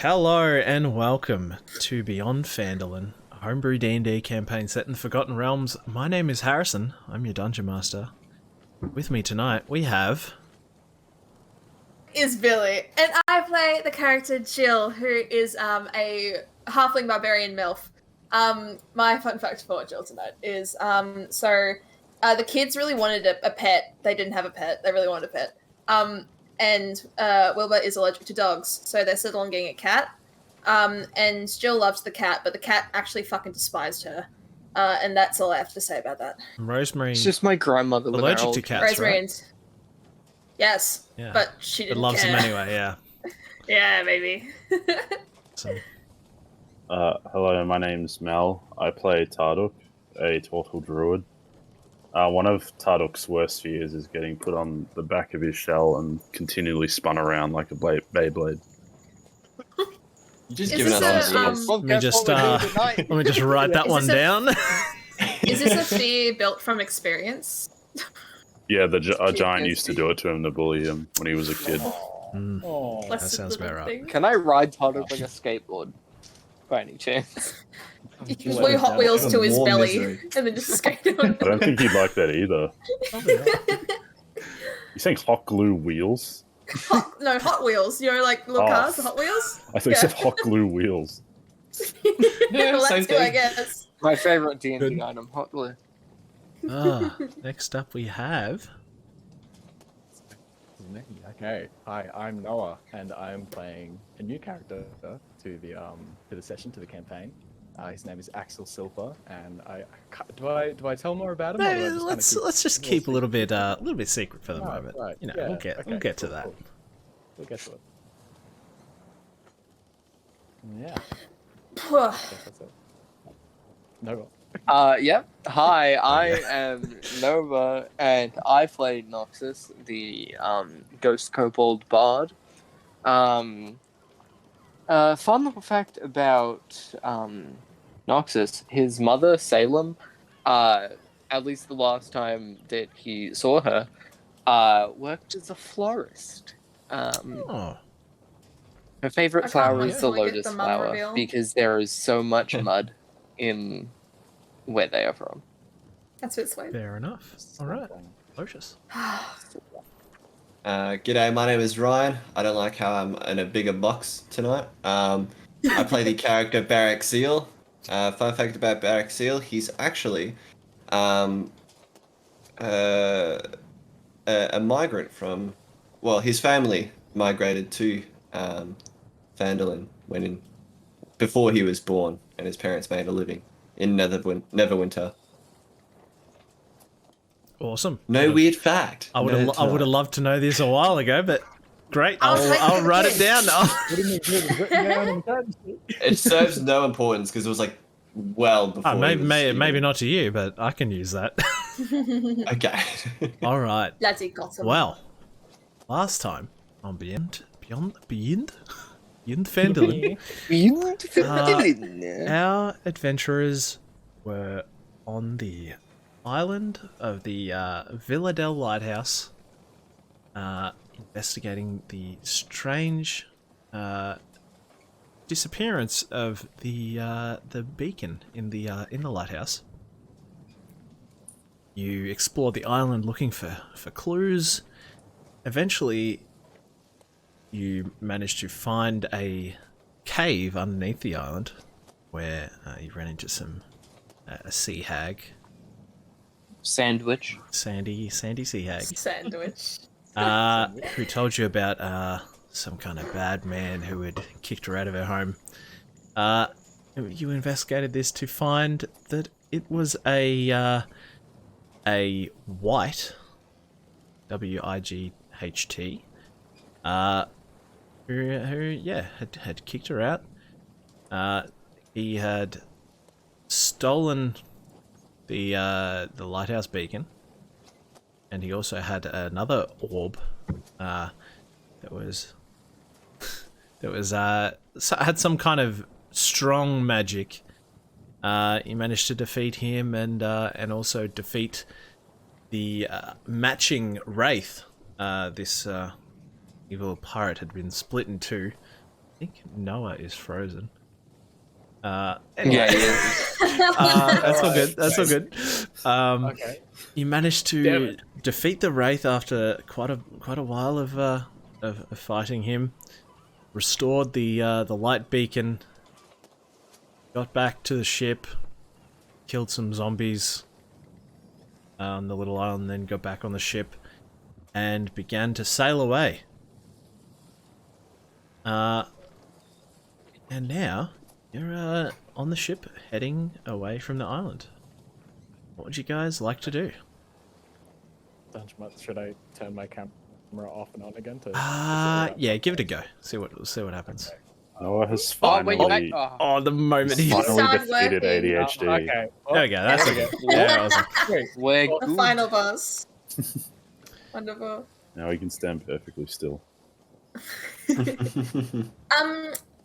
Hello and welcome to Beyond Phandalin, a homebrew D&D campaign set in the Forgotten Realms. My name is Harrison, I'm your Dungeon Master. With me tonight we have... Is Billy, and I play the character Jill, who is a halfling barbarian MILF. My fun fact for Jill tonight is, the kids really wanted a pet. They didn't have a pet. They really wanted a pet. And Wilbur is allergic to dogs, so they settled on getting a cat. And Jill loves the cat, but the cat actually fucking despised her. And that's all I have to say about that. Rosemary... It's just my grandmother allergic to cats, Rosemary, right? Yes, yeah. but she didn't loves care. them anyway, yeah. Yeah, maybe. So. Hello, my name's Mel. I play Tarduk, a turtle druid. One of Tarduk's worst fears is getting put on the back of his shell and continually spun around like a Beyblade. Just Is giving this us a, ideas. Let me just write that one down. Is this a fear built from experience? Yeah, a giant used to do it to him to bully him when he was a kid. That sounds about right. Can I ride Tarduk like a skateboard? By any chance? You can glue Hot Wheels to his belly and then just skate on. I don't think he'd like that either. You saying hot glue wheels? Hot Wheels. You know, like little cars, the Hot Wheels? I thought you said hot glue wheels. Yeah, Well, same that's good, I thing. guess. My favorite D&D item, hot glue. Next up we have... Okay, hi, I'm Noah, and I'm playing a new character to the session, to the campaign. His name is Axel Silver, and do I tell more about him? Or do I No, just let's just keep a little bit secret for the Right, moment. right, You know, yeah, we'll get to that. cool. We'll get to it. Yeah, guess that's it. No. Yep. Hi, I am Nova, and I play Noxus, the ghost kobold bard. Fun little fact about Noxus: his mother Salem, at least the last time that he saw her, worked as a florist. Oh, Her favorite I flower can't is the wait to get lotus the mum flower reveal. because there is so much mud in where they are from. That's a bit sweet. fair enough. Alright, Lucius. G'day, my name is Ryan. I don't like how I'm in a bigger box tonight. I play the character Barrack Seal. Fun fact about Barrack Seal, he's actually a migrant from... Well, his family migrated to Phandalin before he was born, and his parents made a living in Neverwinter. Awesome. No weird fact. I would have loved to know this a while ago, but great. I'll write it down. It serves no importance because it was like well before. Maybe not to you, but I can use that. Okay. All right. Bloody got him. Well, last time on Beyond Phandalin, our adventurers were on the island of the Villadel Lighthouse, investigating the strange disappearance of the beacon in the lighthouse. You explored the island looking for clues. Eventually, you managed to find a cave underneath the island, where you ran into a sea hag. Sandwich. Sandy sea hag. Sandwich. Who told you about some kind of bad man who had kicked her out of her home. You investigated this to find that it was a white, W-I-G-H-T, who had kicked her out. He had stolen the lighthouse beacon, and he also had another orb that had some kind of strong magic. You managed to defeat him and also defeat the matching wraith. This evil pirate had been split in two think Noah is frozen. Yeah, Anyway. yeah. That's all good. That's all good. Okay. You managed Damn to it. defeat the Wraith after quite a while of fighting him. Restored the light beacon. Got back to the ship. Killed some zombies on the little island, then got back on the ship and began to sail away. And now you're on the ship heading away from the island. What would you guys like to do? Should I turn my camera off and on again to? Yeah, give it a go. See what happens. Noah has Oh, wait, finally, you back? Oh, the moment he It's finally not defeated working. ADHD. Okay. There we go. That's there we it. go. Yeah, awesome. Wait, We're The good. final boss. Wonderful. Now he can stand perfectly still.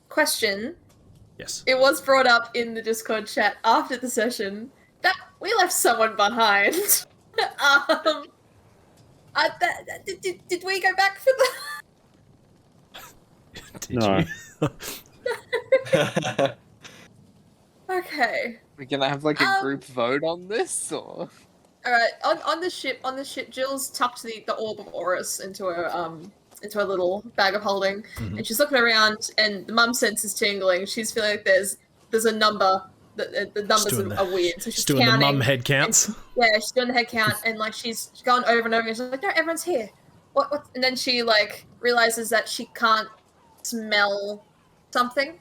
Question. Yes. It was brought up in the Discord chat after the session that we left someone behind. Did we go back for the? Did No. you? Okay. We're gonna have like a group vote on this, or? All right. On the ship, Jill's tucked the orb of Horus into her little bag of holding, Mhm. and she's looking around, and the mum sense is tingling. She's feeling like there's a number. The numbers doing are weird, so she's Just doing the counting. mum head counts. Yeah, she's doing the head count, and like she's going over and over again. She's like, "No, everyone's here." What? And then she like realizes that she can't smell something,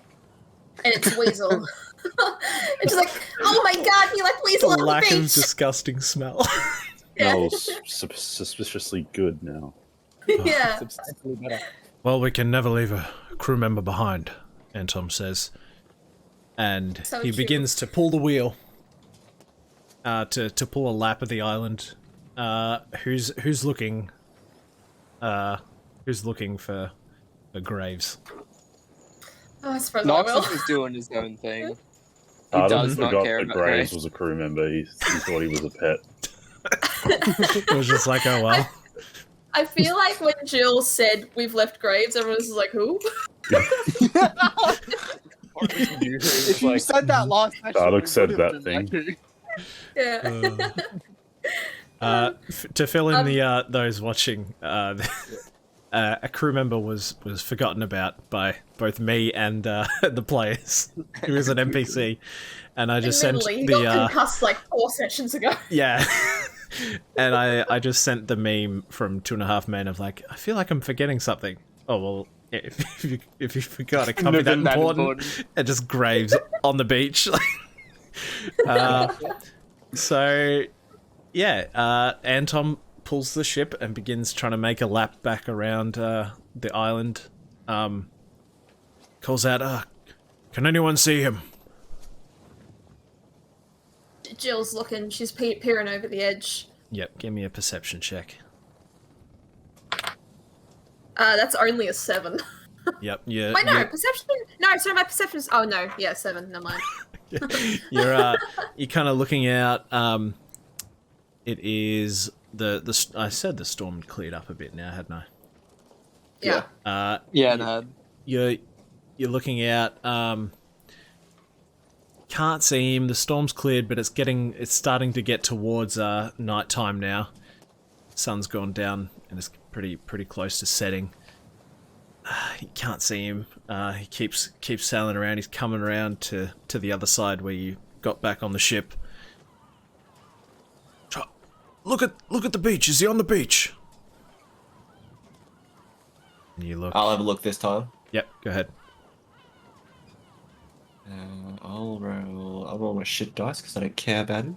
and it's Weasel. And she's like, "Oh my god, you like Weasel on the Lack of beach?" disgusting smell. Yeah. Smells suspiciously good now. Yeah. substantially better. Well, we can never leave a crew member behind, Anton says. And So he true. begins to pull the wheel. To pull a lap of the island. Who's looking for graves? Oh, I suppose I will. Noxus is doing his own thing. He Adam does not forgot care that about Graves Graves. was a crew member. He thought he was a pet. It was just like, oh well. I feel like when Jill said we've left graves, everyone was like, "Who?" If you said that last session, Dardock we said would've that done Yeah. To fill in the those watching, a crew member was forgotten about by both me and the players. He was an NPC, and I just sent Admittedly, he got the concussed like 4 sessions ago. yeah, and I just sent the meme from 2.5 Men of like, I feel like I'm forgetting something. Oh well, if you forgot, it can't be that Nothing that important. important. It just graves on the beach. So, yeah, Anton pulls the ship and begins trying to make a lap back around the island. Calls out, can anyone see him? Jill's looking. She's peering over the edge. Yep, give me a perception check. That's only a 7. Yep, yeah. Wait, no, perception. No, sorry, my perception's. Oh no, yeah, 7. Never mind. You're kind of looking out. It is the I said the storm cleared up a bit now, hadn't I? Yeah. Yeah, no. You're looking out. Can't see him. The storm's cleared, but it's starting to get towards nighttime now. Sun's gone down and it's pretty close to setting. You can't see him. He keeps sailing around. He's coming around to the other side where you got back on the ship. Look at the beach. Is he on the beach? And you look. I'll have a look this time. Yep. Go ahead. I'll roll my shit dice because I don't care about him.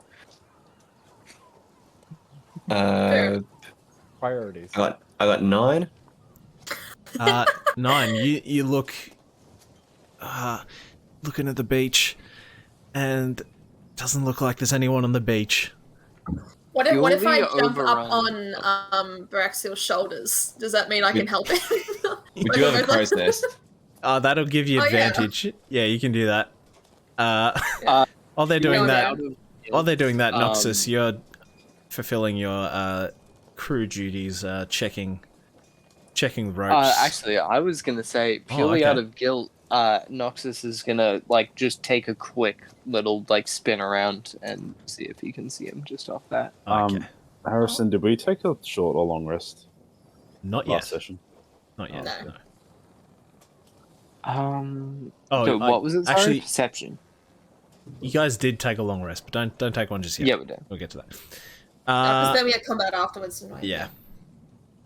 Priorities. I got 9. 9. You look. Looking at the beach, and doesn't look like there's anyone on the beach. What if I Purely jump up overrun. on Baraxiel's shouldles? Does that mean I can help him? We do have a crow's nest. That'll give you Oh, yeah. advantage. Yeah, you can do that. Uh, While they're doing No, that, no. while they're doing that, Um, Noxus, you're fulfilling your crew duties, checking the ropes. Actually, I was gonna say purely okay. out of guilt. Noxus is gonna like just take a quick little like spin around and see if he can see him just off that. Okay. Harrison, did we take a short or long rest Not yet. last session? Not yet. No. No. So what was it? Sorry? Actually, Perception. you guys did take a long rest, but don't take one just yet. Yeah, we did. We'll get to that. Because then we had combat afterwards. Right? Yeah,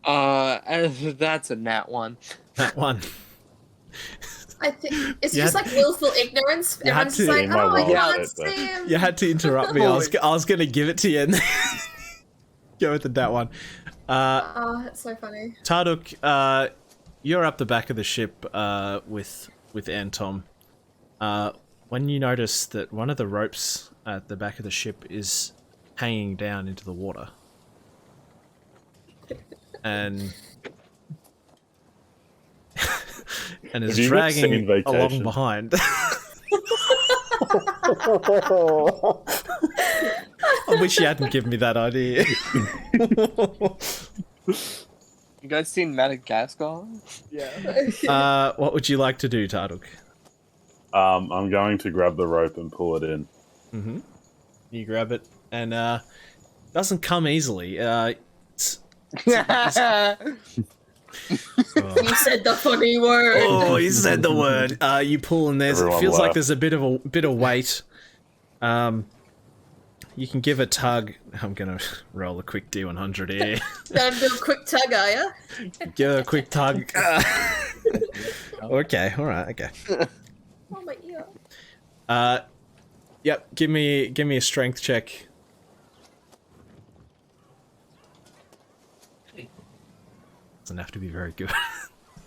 That's a nat one. that one. I think it's You just had- like willful ignorance. You had Everyone's to- just like, You might oh, I roll can't it, but- see him. You had to interrupt me. I was going to give it to you and go with that one. Oh, that's so funny. Tarduk, you're up the back of the ship with Antom. When you notice that one of the ropes at the back of the ship is hanging down into the water, and and is Have you not seen dragging along Vacation? behind. I wish you hadn't given me that idea. You guys seen Madagascar? Yeah. What would you like to do, Tarduk? I'm going to grab the rope and pull it in. Mm-hmm. You grab it, and doesn't come easily. You said the funny word. Oh, he said the word. You pull, and it Everyone feels like laughed. there's a bit of weight. You can give a tug. I'm gonna roll a quick D100 here. Gonna do a quick tug, are ya? Give it a quick tug. Okay, all right, okay. Oh my ear. Yep. Give me a strength check. Doesn't have to be very good.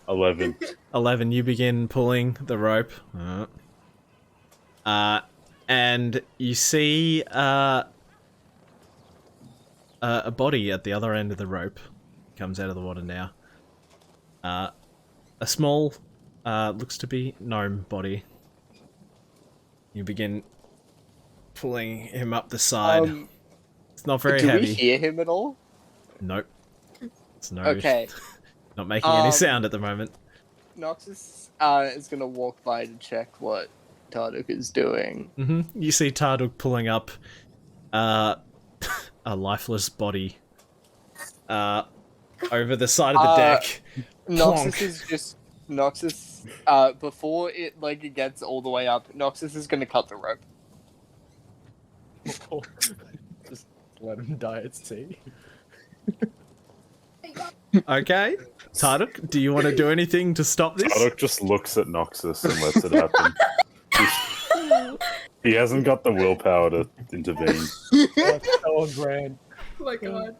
11. 11. You begin pulling the rope. And you see a body at the other end of the rope. Comes out of the water now. A small, looks to be gnome body. You begin pulling him up the side. It's not very do heavy. we hear him at all? Nope. It's no. Okay. Not making any sound at the moment. Noxus is gonna walk by to check what Tarduk is doing. You see Tarduk pulling up a lifeless body over the side of the deck. Noxus Plonk. is just before it like gets all the way up. Noxus is gonna cut the rope. Just let him die at sea. Okay. Tarduk, do you want to do anything to stop this? Tarduk just looks at Noxus and lets it happen. He hasn't got the willpower to intervene. That's so on brand. Oh my god.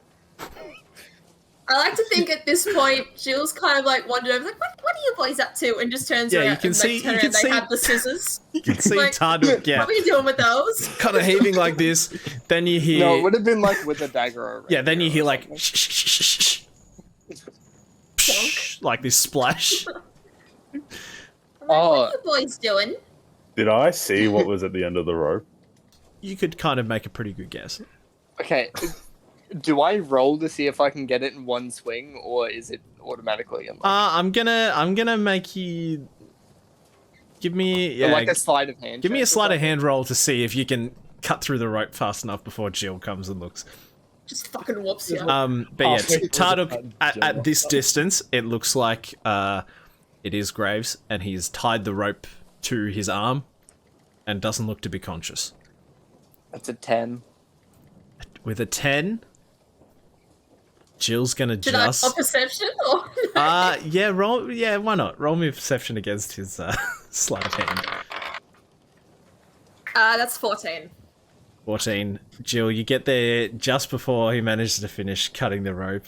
I like to think at this point, Jill's kind of like wandered over, like, what are you boys up to? And just turns Yeah, around you can and see- like, turn you around, can they see- have the scissors. You can see Like, Tarduk, yeah, What are you doing with those? kind of heaving like this. Then you hear... No, it would have been like with a dagger. Around Yeah, then you here hear or like... something. shh, shh, shh, shh, shh. Psh, like this splash. I'm like, Oh. what are you boys doing? Did I see what was at the end of the rope? You could kind of make a pretty good guess. Okay. Do I roll to see if I can get it in one swing, or is it automatically unlocked? I'm gonna make you... Give me... Or Yeah, like a sleight of hand. give me check a or sleight of something? hand roll to see if you can cut through the rope fast enough before Jill comes and looks. Just fucking whoops you. But yeah, Halfway through the Tarduk, cut, at Jill. this distance, it looks like it is Graves, and he's tied the rope to his arm and doesn't look to be conscious. That's a 10. With a 10, Jill's gonna Did I just... roll perception? Or... yeah, roll... Yeah, why not? Roll me a perception against his sleight of hand. That's 14. 14. Jill, you get there just before he manages to finish cutting the rope,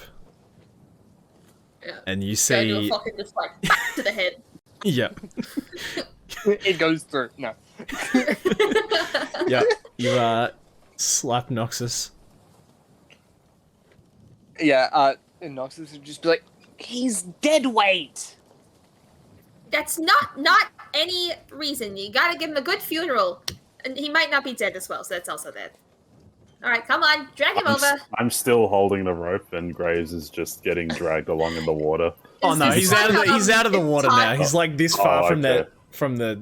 Yeah. and you Go into a see... fucking just like to the head. Yep. It goes through. No. Yep. You slap Noxus. Yeah, and Noxus would just be like, he's dead weight! That's not any reason. You gotta give him a good funeral. And he might not be dead as well, so that's also there. Alright, come on, drag him over. I'm still holding the rope, and Graves is just getting dragged along in the water. Oh no, Is he's this out of like, the water now. time- He's like this far from okay. from the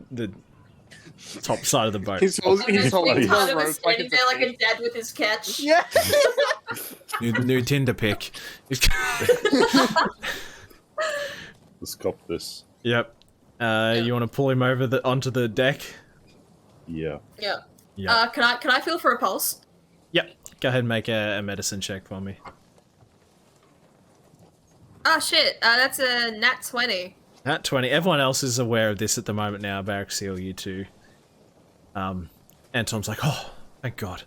top side of the boat. He's holding This the big Tado was rope like standing it's a there like a fish. dad with his catch. Yeah. New Tinder pic. Let's cop this. Yep. You want to pull him over onto the deck? Yeah. Yeah. Yeah. Can I feel for a pulse? Yep. Go ahead and make a medicine check for me. Oh shit, that's a nat 20. Nat 20. Everyone else is aware of this at the moment now. Barraxil, you too. And Tom's like, oh, thank God.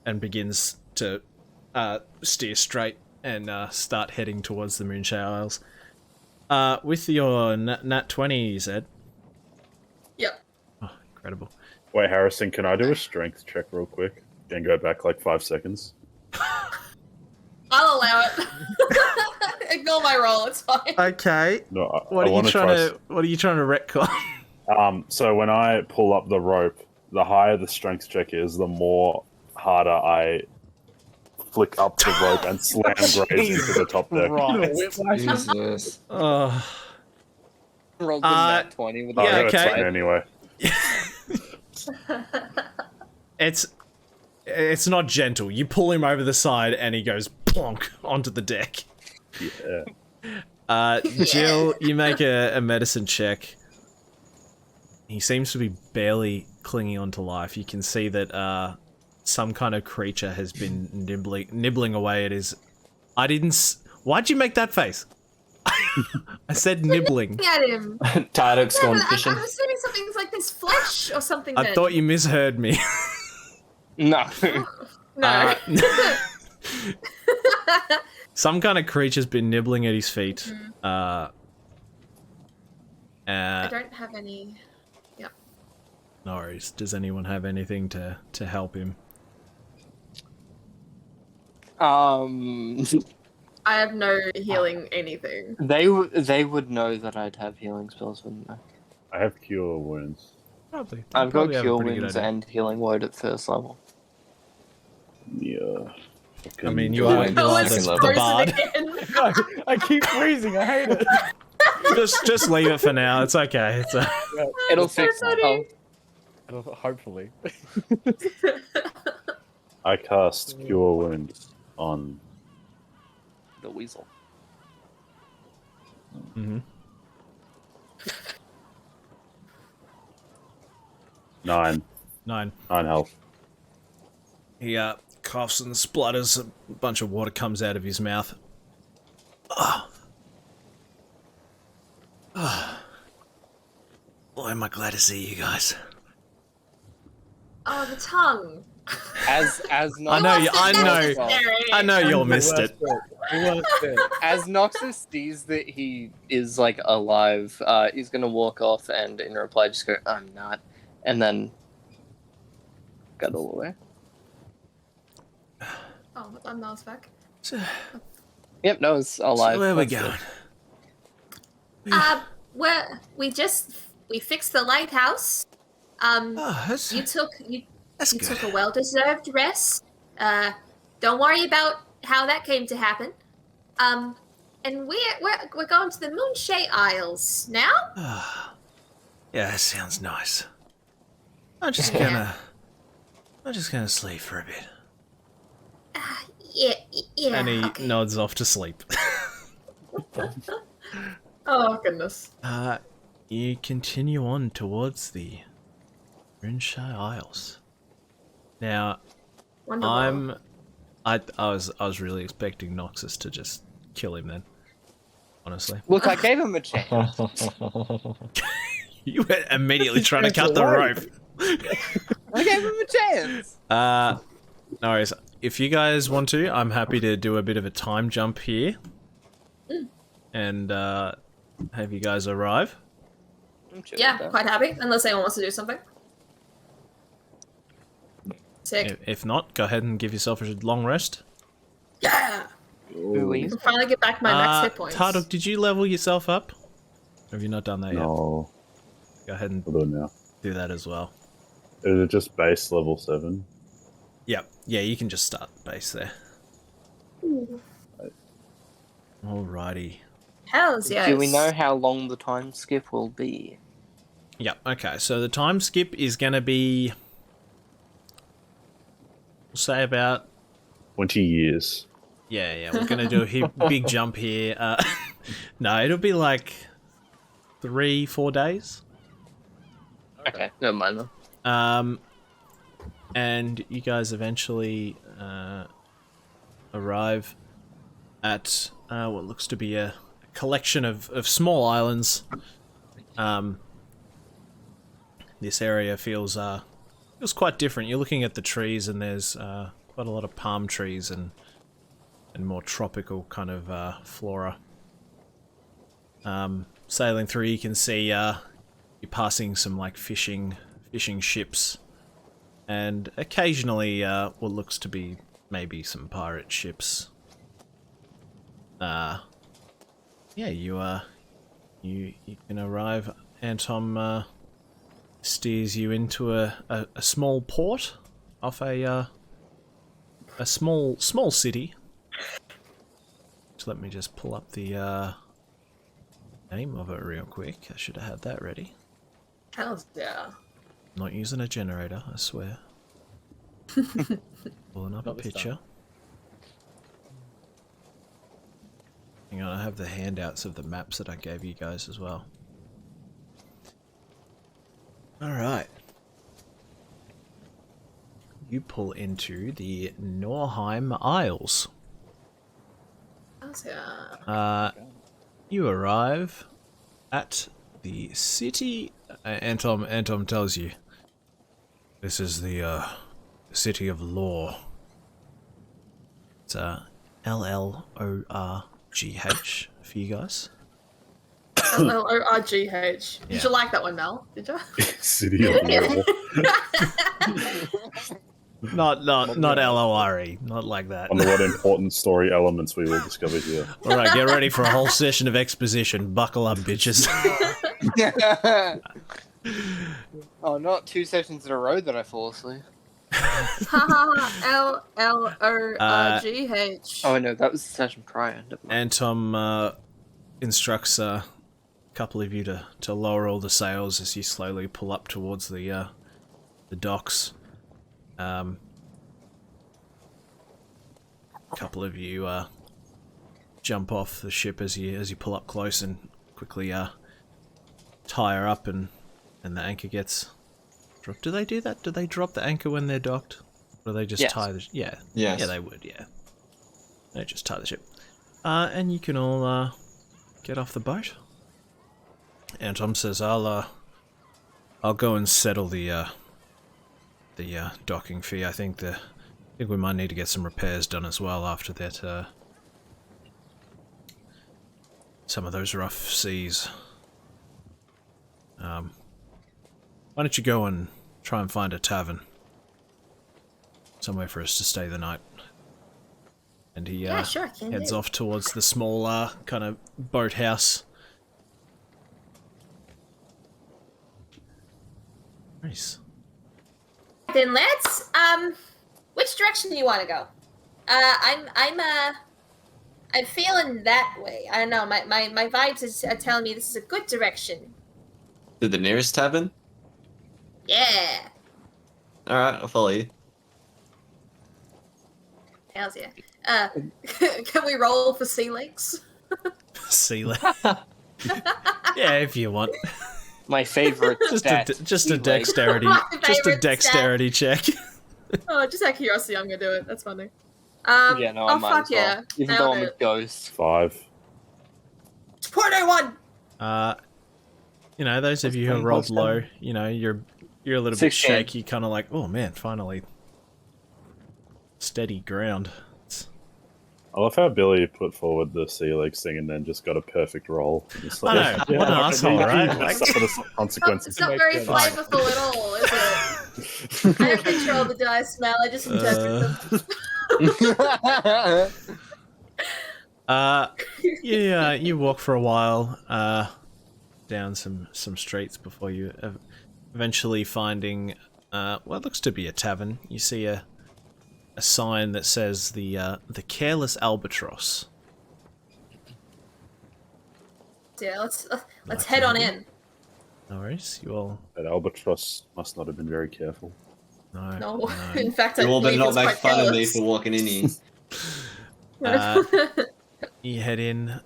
And begins to steer straight and start heading towards the Moonshade Isles. With your nat 20, you said? Yep. Oh, incredible. Wait, Harrison, can I do a strength check real quick and go back like 5 seconds? I'll allow it. Ignore my roll, it's fine. Okay. No, What I are you wanna trying try to? What are you trying to retcon? So when I pull up the rope, the higher the strength check is, the more harder I flick up the rope and slam Graves into the top deck. Right. Jesus. Oh. Rolled the nat 20 with the Yeah, I got a okay. 10 anyway. It's not gentle. You pull him over the side and he goes plonk onto the deck. Yeah. Jill, you make a medicine check. He seems to be barely clinging on to life. You can see that some kind of creature has been nibbling away at his... Why'd you make that face? I said nibbling. Looking at him. Tarduk's Yeah, gone but fishing. I'm assuming something's like this flesh or something. I then. thought you misheard me. No. No. Some kind of creature's been nibbling at his feet. I don't have any. Yep. No worries. Does anyone have anything to help him? I have no healing anything. They would know that I'd have healing spells, wouldn't they? I have cure wounds. Probably. I've got cure wounds and healing word at first level. Yeah. I mean, you Go are, away. you are it's the frozen bard. Again. I keep freezing. I hate it. just leave it for now. It's okay. It's It'll so fix funny. itself. Hopefully. I cast cure wounds on. The weasel. Mhm. 9 9. health. He coughs and splutters. A bunch of water comes out of his mouth. Boy, am I glad to see you guys. Oh, the tongue. As I know you all missed it. As Noxus sees that he is like alive, he's gonna walk off and in reply just go, "I'm not," and then scuttle away. Oh, I'm Nars back. Yep, no, it's alive. So where we That's going? Well, we fixed the lighthouse. Oh, that's You took you good. took a well-deserved rest. Don't worry about how that came to happen. And we're going to the Moonshade Isles now. Yeah, that sounds nice. I'm just gonna sleep for a bit. Yeah. And he Okay. nods off to sleep. Oh goodness. You continue on towards the Moonshade Isles. Now, Wonderful. I was really expecting Noxus to just kill him then. Honestly. Look, I gave him a chance. You were immediately trying to cut the rope. I gave him a chance. No worries. If you guys want to, I'm happy to do a bit of a time jump here. And have you guys arrive. I'm chill Yeah, with that. quite happy. Unless anyone wants to do something. Sick. If not, go ahead and give yourself a long rest. Yeah. Who are you? I'll finally get back my max hit points. Tarduk, did you level yourself up? Or have you not done that No, yet? Go ahead and I'll do it now. do that as well. Is it just base level 7? Yep. Yeah, you can just start the base there. Alrighty. Hells yes. Do we know how long the time skip will be? Yep. Okay. So the time skip is going to be, we'll say about 20 years. Yeah, we're gonna do a big jump here. No, it'll be like 3-4 days. Okay, never mind then. And you guys eventually arrive at what looks to be a collection of small islands. This area feels quite different. You're looking at the trees, and there's quite a lot of palm trees and more tropical kind of flora. Sailing through, you can see you're passing some like fishing ships, and occasionally what looks to be maybe some pirate ships. Yeah, you can arrive. Antom steers you into a small port off a small city. So let me just pull up the name of it real quick. I should have had that ready. Hell yeah. Not using a generator, I swear. Pulling up a picture. Hang on, I have the handouts of the maps that I gave you guys as well. Alright. You pull into the Norheim Isles. Hell yeah. You arrive at the city. Antom tells you, this is the city of Lore. It's L-L-O-R-G-H for you guys. L-O-R-G-H. Yeah. Did you like that one, Mel? Did you? City of Law. Not L-O-R-E. Not like that. Wonder what important story elements we will discover here. Alright, get ready for a whole session of exposition. Buckle up, bitches. Oh, not 2 sessions in a row that I fall asleep. L-L-O-R-G-H. Oh no, that was the session prior. Antom instructs a couple of you to lower all the sails as you slowly pull up towards the docks. A couple of you jump off the ship as you pull up close and quickly tie her up, and the anchor gets dropped. Do they do that? Do they drop the anchor when they're docked? Or do they just tie the... Yeah. Yes. Yeah, they would, yeah. They just tie the ship. And you can all get off the boat. And Tom says, I'll go and settle the docking fee. I think we might need to get some repairs done as well after that. Some of those rough seas. Why don't you go and try and find a tavern? Somewhere for us to stay the night. And he Yeah, sure, can heads do. off towards the small kind of boathouse. Nice. Then let's which direction do you want to go? I'm feeling that way. I don't know, my vibes are telling me this is a good direction. To the nearest tavern? Yeah. Alright, I'll follow you. Hells yeah. Can we roll for sea legs? Sea leg. Yeah, if you want. My favorite stat. Just a sea leg. dexterity, My just a favorite dexterity check. Oh, just out of curiosity, I'm gonna do it. That's funny. Yeah, no, I oh might fuck as well. yeah. Even Nailed though I'm a it. ghost. 5. 21! Those of you who rolled low, you're a little bit 16. shaky, kind of like, oh man, finally steady ground. I love how Billy put forward the sea legs thing and then just got a perfect roll. Just I know, what an asshole, right? Like- Suffer the consequences. It's not very flavorful at all, is it? I don't control the dice smell, I just interpret them. Yeah, you walk for a while down some streets before you eventually finding what looks to be a tavern. You see a sign that says the Careless Albatross. Yeah, let's head on in. No worries. You all. That albatross must not have been very careful. No. No, in fact, I You all better believe not it's make quite fun of me careless. for walking in here. You head in.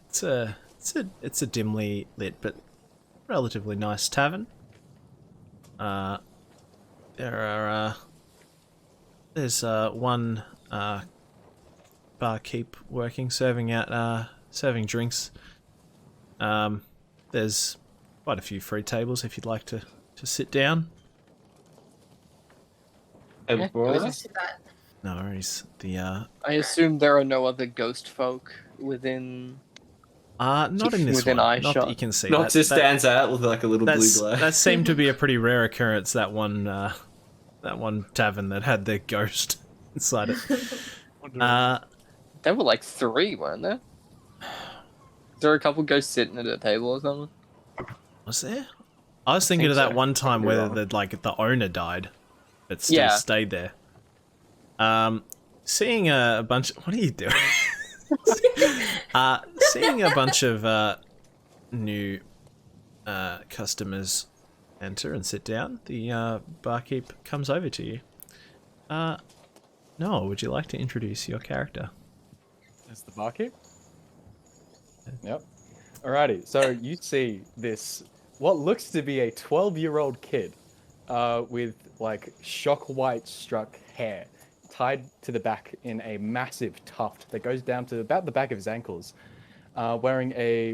It's a dimly lit but relatively nice tavern. There's one barkeep working, serving drinks. There's quite a few free tables if you'd like to sit down. Yeah, Let's do that. No worries. I assume there are no other ghost folk within. Not in this Within one. Not that eyeshot. you can see. Noxus stands out with like a little blue glow. That seemed to be a pretty rare occurrence. That one tavern that had the ghost inside it. There were like 3, weren't there? Is there a couple ghosts sitting at a table or something? Was there? I was thinking think of that so. one time Could be where wrong. the owner died, but still Yeah. stayed there. Seeing a bunch. What are you doing? Seeing a bunch of new customers enter and sit down, the barkeep comes over to you. Noah, would you like to introduce your character? That's the barkeep. Yep. Alrighty. So you see this, what looks to be a 12-year-old kid, with like shock white struck hair, tied to the back in a massive tuft that goes down to about the back of his ankles, wearing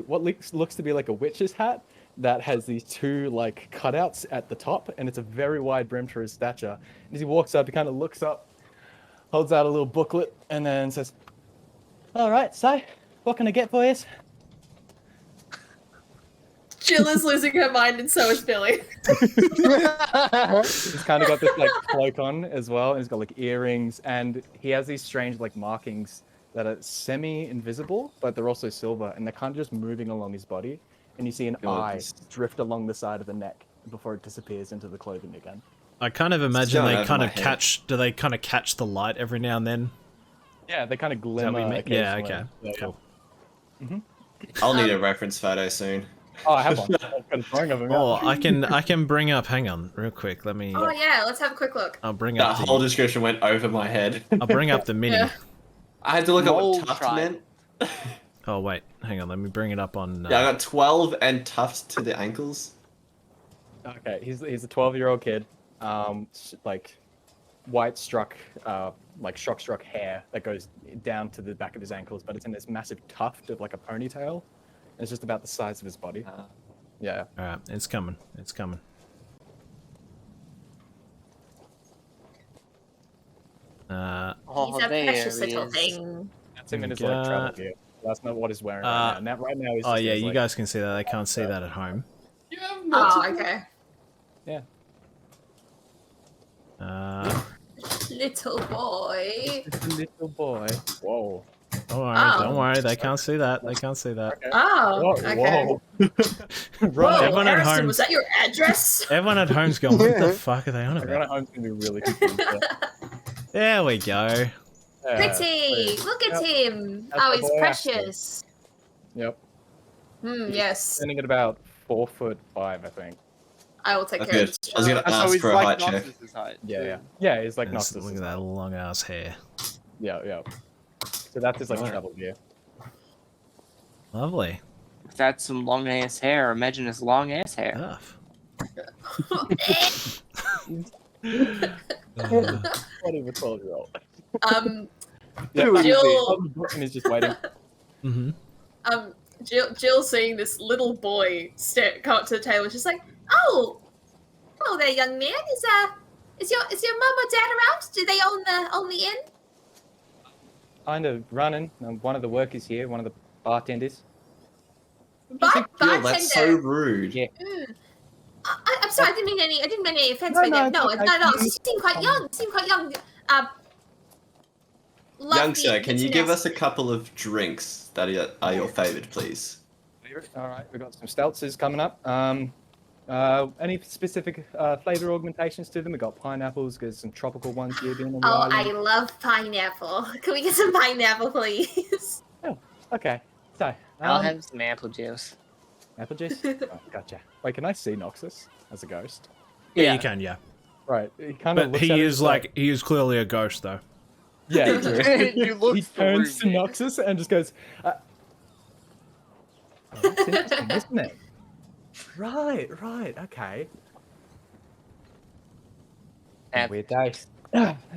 what looks to be like a witch's hat that has these 2 like cutouts at the top, and it's a very wide brim for his stature. And as he walks up, he kind of looks up, holds out a little booklet, and then says, "All right, so what can I get for you?" Jill is losing her mind, and so is Billy. He's kind of got this like cloak on as well, and he's got like earrings, and he has these strange like markings that are semi-invisible, but they're also silver, and they're kind of just moving along his body. And you see an God, eye this- drift along the side of the neck before it disappears into the clothing again. I kind of imagine going they over kind my of head. catch. Do they kind of catch the light every now and then? Yeah, they kind of Is that what you glimmer. mean? Yeah. occasionally. Okay. Yeah, yeah. Cool. I'll need a reference photo soon. Oh, I have one. I've got a drawing of him. yeah. Oh, I can bring up. Hang on, real quick. Let me. Oh yeah, let's have a quick look. I'll bring That up whole the. description went over my head. I'll bring up the mini. Yeah. I had to look up Mole what tuft tribe. meant. Oh wait, hang on. Let me bring it up on. Yeah, I got 12 and tufts to the ankles. Okay, he's a 12-year-old kid, like white struck, like shock struck hair that goes down to the back of his ankles, but it's in this massive tuft of like a ponytail. And it's just about the size of his body. Yeah. All right, it's coming. It's coming. Oh, He's a there precious he little is. thing. That's him in his We like travel got- gear. That's not what he's wearing right now. Right now he's Oh just yeah, his, you like- guys can see that. They can't see that at home. Oh, okay. Yeah. Little boy. It's a little boy. Whoa. Don't worry, Oh. don't worry. They can't see that. They can't see that. Okay. Oh, Whoa. okay. Whoa. Whoa, Right. Everyone at Harrison, home- was that your address? Everyone at home's going. What the fuck are they on Everyone about? at home's gonna be really confused. There we go. Yeah. Pretty! Look at Yep. him! That's Oh, the he's boy precious. Yep. Yes. Standing at about 4'5", I think. I will take That's care of good. this. I was gonna So ask he's for a like height check. Noxus's height. Yeah, too. yeah. Yeah, he's like And Noxus. look at that long ass hair. Yeah, yeah. So that's his like Right. travel gear. Lovely If that's some long ass hair, imagine his long ass hair. stuff. What even 12-year-old? Yeah, Too easy. Jill, And he's just waiting. Mm-hmm. Jill seeing this little boy come up to the table, she's like, "Oh, hello there, young man. Is your mum or dad around? Do they own the inn?" Kind of running. One of the workers here, one of the bartenders. Jill, that's so Bartender. rude. Yeah. I'm sorry. I didn't mean any offense No, by no, that. it's No, okay. no. You seem quite young. Youngster, can you give us a couple of drinks that are your favourite, please? All right, we've got some steltzes coming up. Any specific flavor augmentations to them? We've got pineapples, there's some tropical ones here being on the Oh, I island. love pineapple. Can we get some pineapple, please? Okay, so I'll have some apple juice. Apple juice? Oh, gotcha. Wait, can I see Noxus as a ghost? Yeah, you can, yeah. Right. He kind of But looks at he it is and like he is clearly a ghost though. yeah, true. You look he turns to through me. Noxus and just goes, oh, that's interesting, isn't it? Right, okay. And Weird day.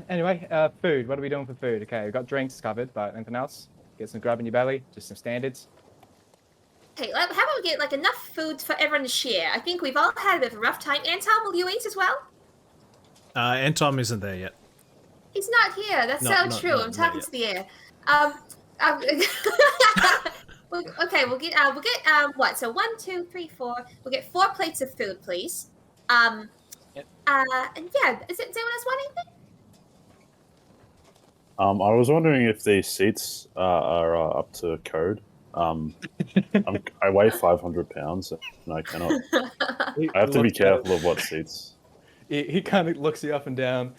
Anyway, food. What are we doing for food? Okay, we've got drinks covered, but anything else? Get some grub in your belly, just some standards. Hey, how about we get like enough food for everyone to share? I think we've all had a bit of a rough time. Anton, will you eat as well? Antom isn't there yet. He's not here. That's No, so true. I'm not talking yet. to the air. Okay, we'll get what? So 1, 2, 3, 4. We'll get 4 plates of food, please. Yep. And yeah, does anyone else want anything? I was wondering if these seats are up to code. I weigh 500 pounds, and I cannot. I have to be careful of what seats. He kind of looks you up and down,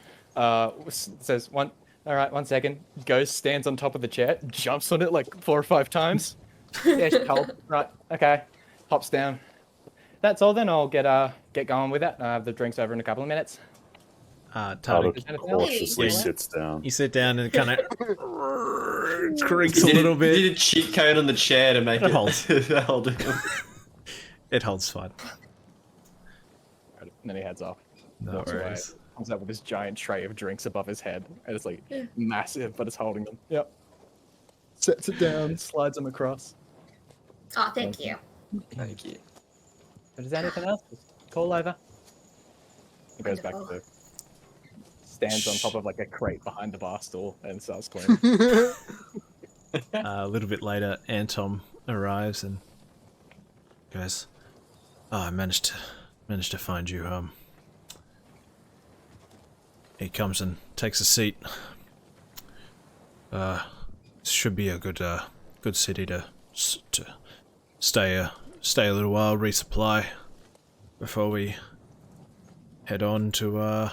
says, all right, 1 second. Goes, stands on top of the chair, jumps on it like 4 or 5 times. Yeah, she's cold. Right, okay. Hops down. That's all then. I'll get going with it. I have the drinks over in a couple of minutes. Tarduk, anything else? Cautiously Yeah. sits down. you sit down and kind of creaks a little You bit. did a cheat code on the chair to make It it holds. hold it. It holds fine. And then he heads off. No Walks away. worries. Comes out with this giant tray of drinks above his head. And it's like massive, but it's holding them. Yep. Sets it down, slides them across. Oh, thank you. Thank you. If there's anything else, just call over. He goes back to stands on top of like a crate behind the bar stool and starts cleaning. A little bit later, Antom arrives and goes, "Oh, I managed to find you." He comes and takes a seat. Should be a good city to stay a little while, resupply before we head on to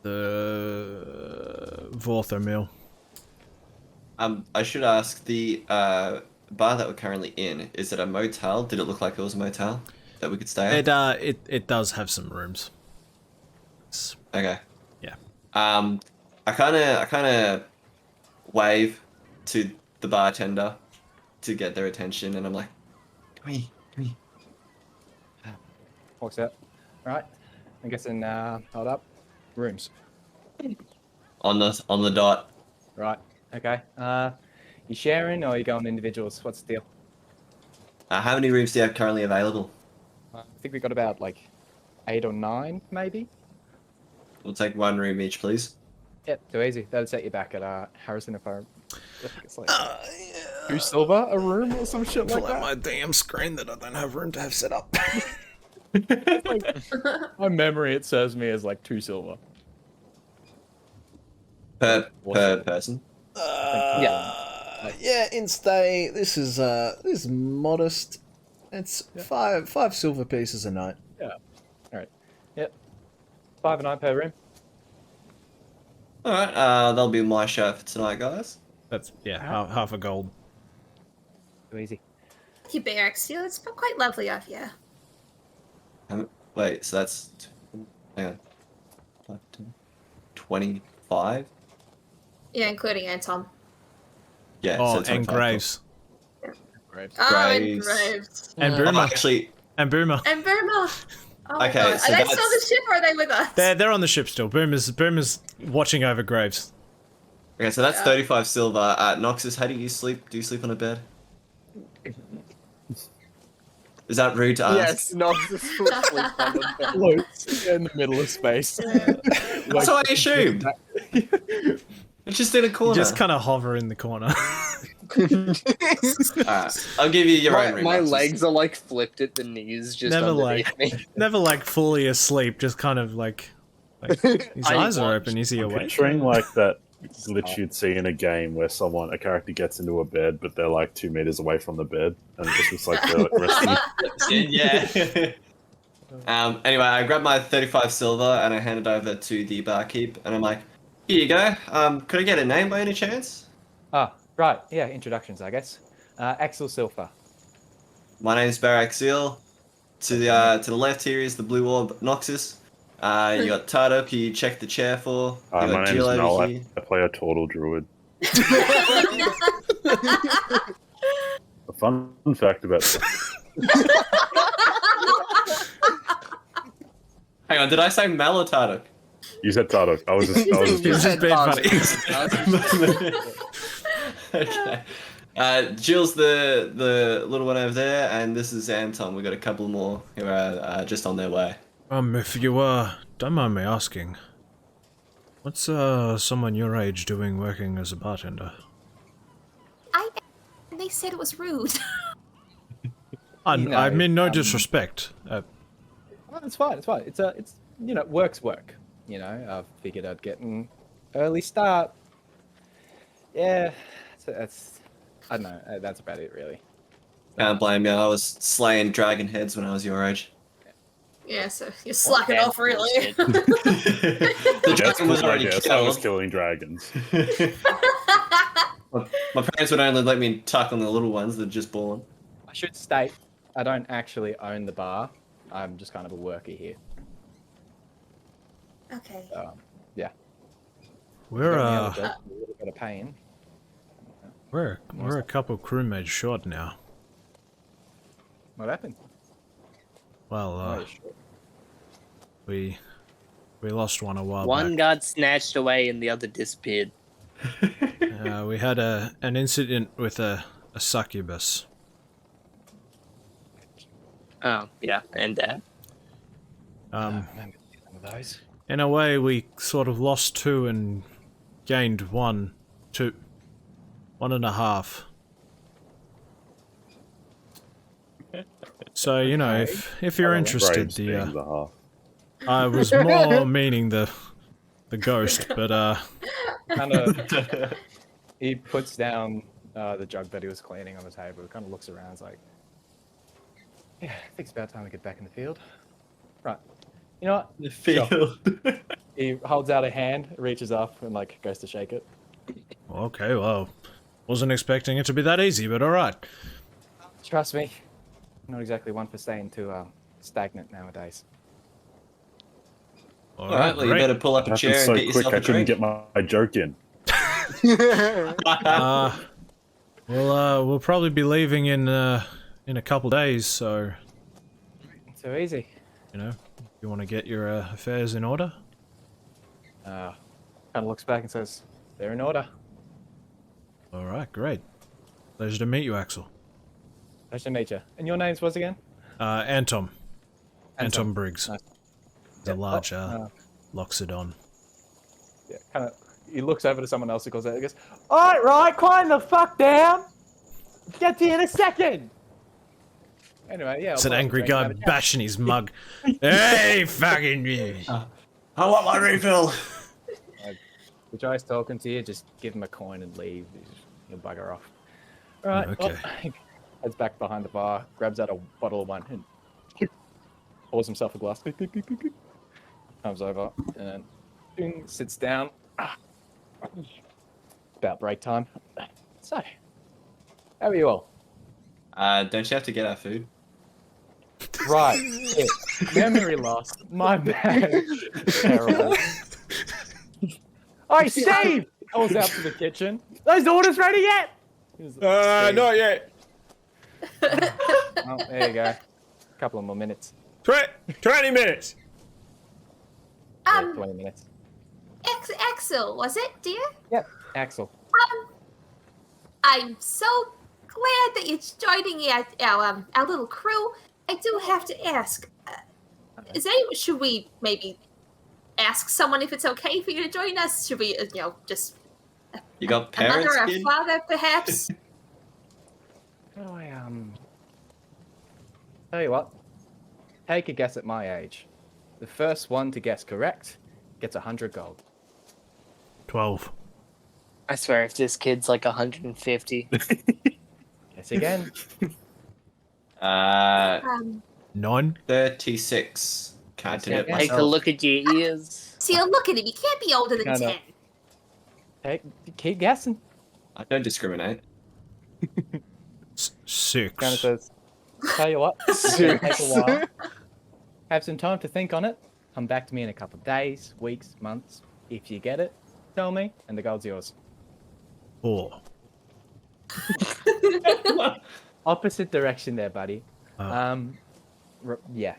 the Vorther mill. I should ask, the bar that we're currently in, is it a motel? Did it look like it was a motel that we could stay at? It does have some rooms. Okay. Yeah. I kind of wave to the bartender to get their attention, and I'm like, come here. Walks out. Right. I'm guessing, hold up. Rooms. On the dot. Right. Okay. You sharing or you going individuals? What's the deal? How many rooms do you have currently available? I think we got about like 8 or 9, maybe. We'll take 1 room each, please. Yep, too easy. That'd set you back at Harrison if I think it's like 2 silver a room or some shit like that. my damn screen that I don't have room to have set up. My memory, it serves me as like 2 silver. Per person. Yeah, in stay. This is modest. It's 5 silver pieces a night. Yeah. All right. Yep. 5 a night per room. All right. That'll be my show for tonight, guys. That's half a gold. Too easy. Thank you, Barracks. It's been quite lovely of you. Wait, so that's hang on. 25? Yeah, including Anton. Yeah. Oh, so and 25. Graves. Great. Oh, and Graves. Graves. And Oh, Boomer. actually, And Boomer. And Burma. Oh my Okay, God. so Are they still on that's- the ship or are they with us? They're on the ship still. Boomer's watching over Graves. okay, so that's Yeah. 35 silver. Noxus, how do you sleep? Do you sleep on a bed? Is that rude to ask? Yes, Noxus will sleep on the bed. Floats in the middle of space. That's what I assumed. It's just in a corner. Just kind of hover in the corner. Alright, I'll give you your own room. My Noxus. legs are like flipped at the knees just Never underneath me. Never like fully asleep, just kind of like his I eyes are watch. open. Is he I'm awake? picturing like that glitch you'd see in a game where a character gets into a bed, but they're like 2 meters away from the bed, and it just looks like they're resting. Yeah. Anyway, I grabbed my 35 silver and I hand it over to the barkeep, and I'm like, here you go. Could I get a name by any chance? Ah, right. Yeah, introductions, I guess. Axel Silver. My name's Barak Seal. To the left here is the blue orb Noxus. You got Tarduk, who you checked the chair for. You My got name's Jill Mel. over here. I play a turtle druid. A fun fact about Hang on, did I say Mel or Tarduk? you said Tarduk. I was just Just being funny. Okay. Jill's the little one over there, and this is Anton. We've got a couple more who are just on their way. If you don't mind me asking, what's someone your age doing working as a bartender? They said it was rude. I mean, no disrespect. Well, it's fine. It's fine. It's work's work. You know, I figured I'd get an early start. Yeah, so that's I don't know. That's about it, really. Can't blame you. I was slaying dragon heads when I was your age. Yeah, so you're slacking off, really. The dragon was already I was killed. killing dragons. My parents would only let me tuck on the little ones that are just born. I should state, I don't actually own the bar. I'm just kind of a worker here. Okay. Yeah. We're a little bit of pain. we're a couple crewmates short now. What happened? Well, we lost one a while One back. got snatched away and the other disappeared. We had an incident with a succubus. Oh, yeah, and Remember some of those? In a way, we sort of lost 2 and gained 1, 2, 1.5. So you know, if you're interested, Braves being the half. I was more meaning the ghost, but Kind of. He puts down the jug that he was cleaning on the table. He kind of looks around. He's like, "Yeah, I think it's about time to get back in the field." Right. You know what? The field. He holds out a hand, reaches up, and like goes to shake it. okay, well, wasn't expecting it to be that easy, but all right. Trust me, not exactly one for staying too stagnant nowadays. All Alright, well, you great. better pull up a That chair happened and so get quick yourself I a couldn't drink. get my joke in. We'll probably be leaving in a couple days, so So easy. you know, you want to get your affairs in order. Kind of looks back and says, "They're in order." All right, great. Pleasure to meet you, Axel. Nice to meet you. And your name's was again? Anton. Anton Anton. Briggs. Nice. The large Loxodon. Yeah, kind of. He looks over to someone else who calls out. He goes, "All right, climb the fuck down. Get to you in a second." Anyway, yeah. It's an angry guy bashing his mug. Hey, fucking you! I want my refill. The guy's talking to you. Just give him a coin and leave. He'll bugger off. All right. Okay. Well, heads back behind the bar, grabs out a bottle of wine, and pours himself a glass. Comes over and then sits down. About break time. So, how are you all? Don't you have to get our food? Right. Shit. Memory loss. My bad. Terrible. Hey, Steve! He calls out to the kitchen. Those orders ready yet? Not yet. Oh, there you go. Couple of more minutes. 20 minutes. Yeah, 20 minutes. Axel, was it, dear? Yep. Axel. I'm so glad that you're joining our little crew. I do have to ask, should we maybe ask someone if it's okay for you to join us? Should we, just You got a mother parents, or kid? father, perhaps? How do I, Tell you what. Take a guess at my age. The first one to guess correct gets 100 gold. 12. I swear, if this kid's like 150. Guess again. 9. 36. Can't do it Take Take a myself. look at your ears. See, look at him. He can't be older than No. 10. Keep guessing. I don't discriminate. 6. Kind of says, Tell you what, it's gonna take a while. Have some time to think on it. Come back to me in a couple of days, weeks, months. If you get it, tell me, and the gold's yours. 4. Opposite direction there, buddy. Oh. Yeah.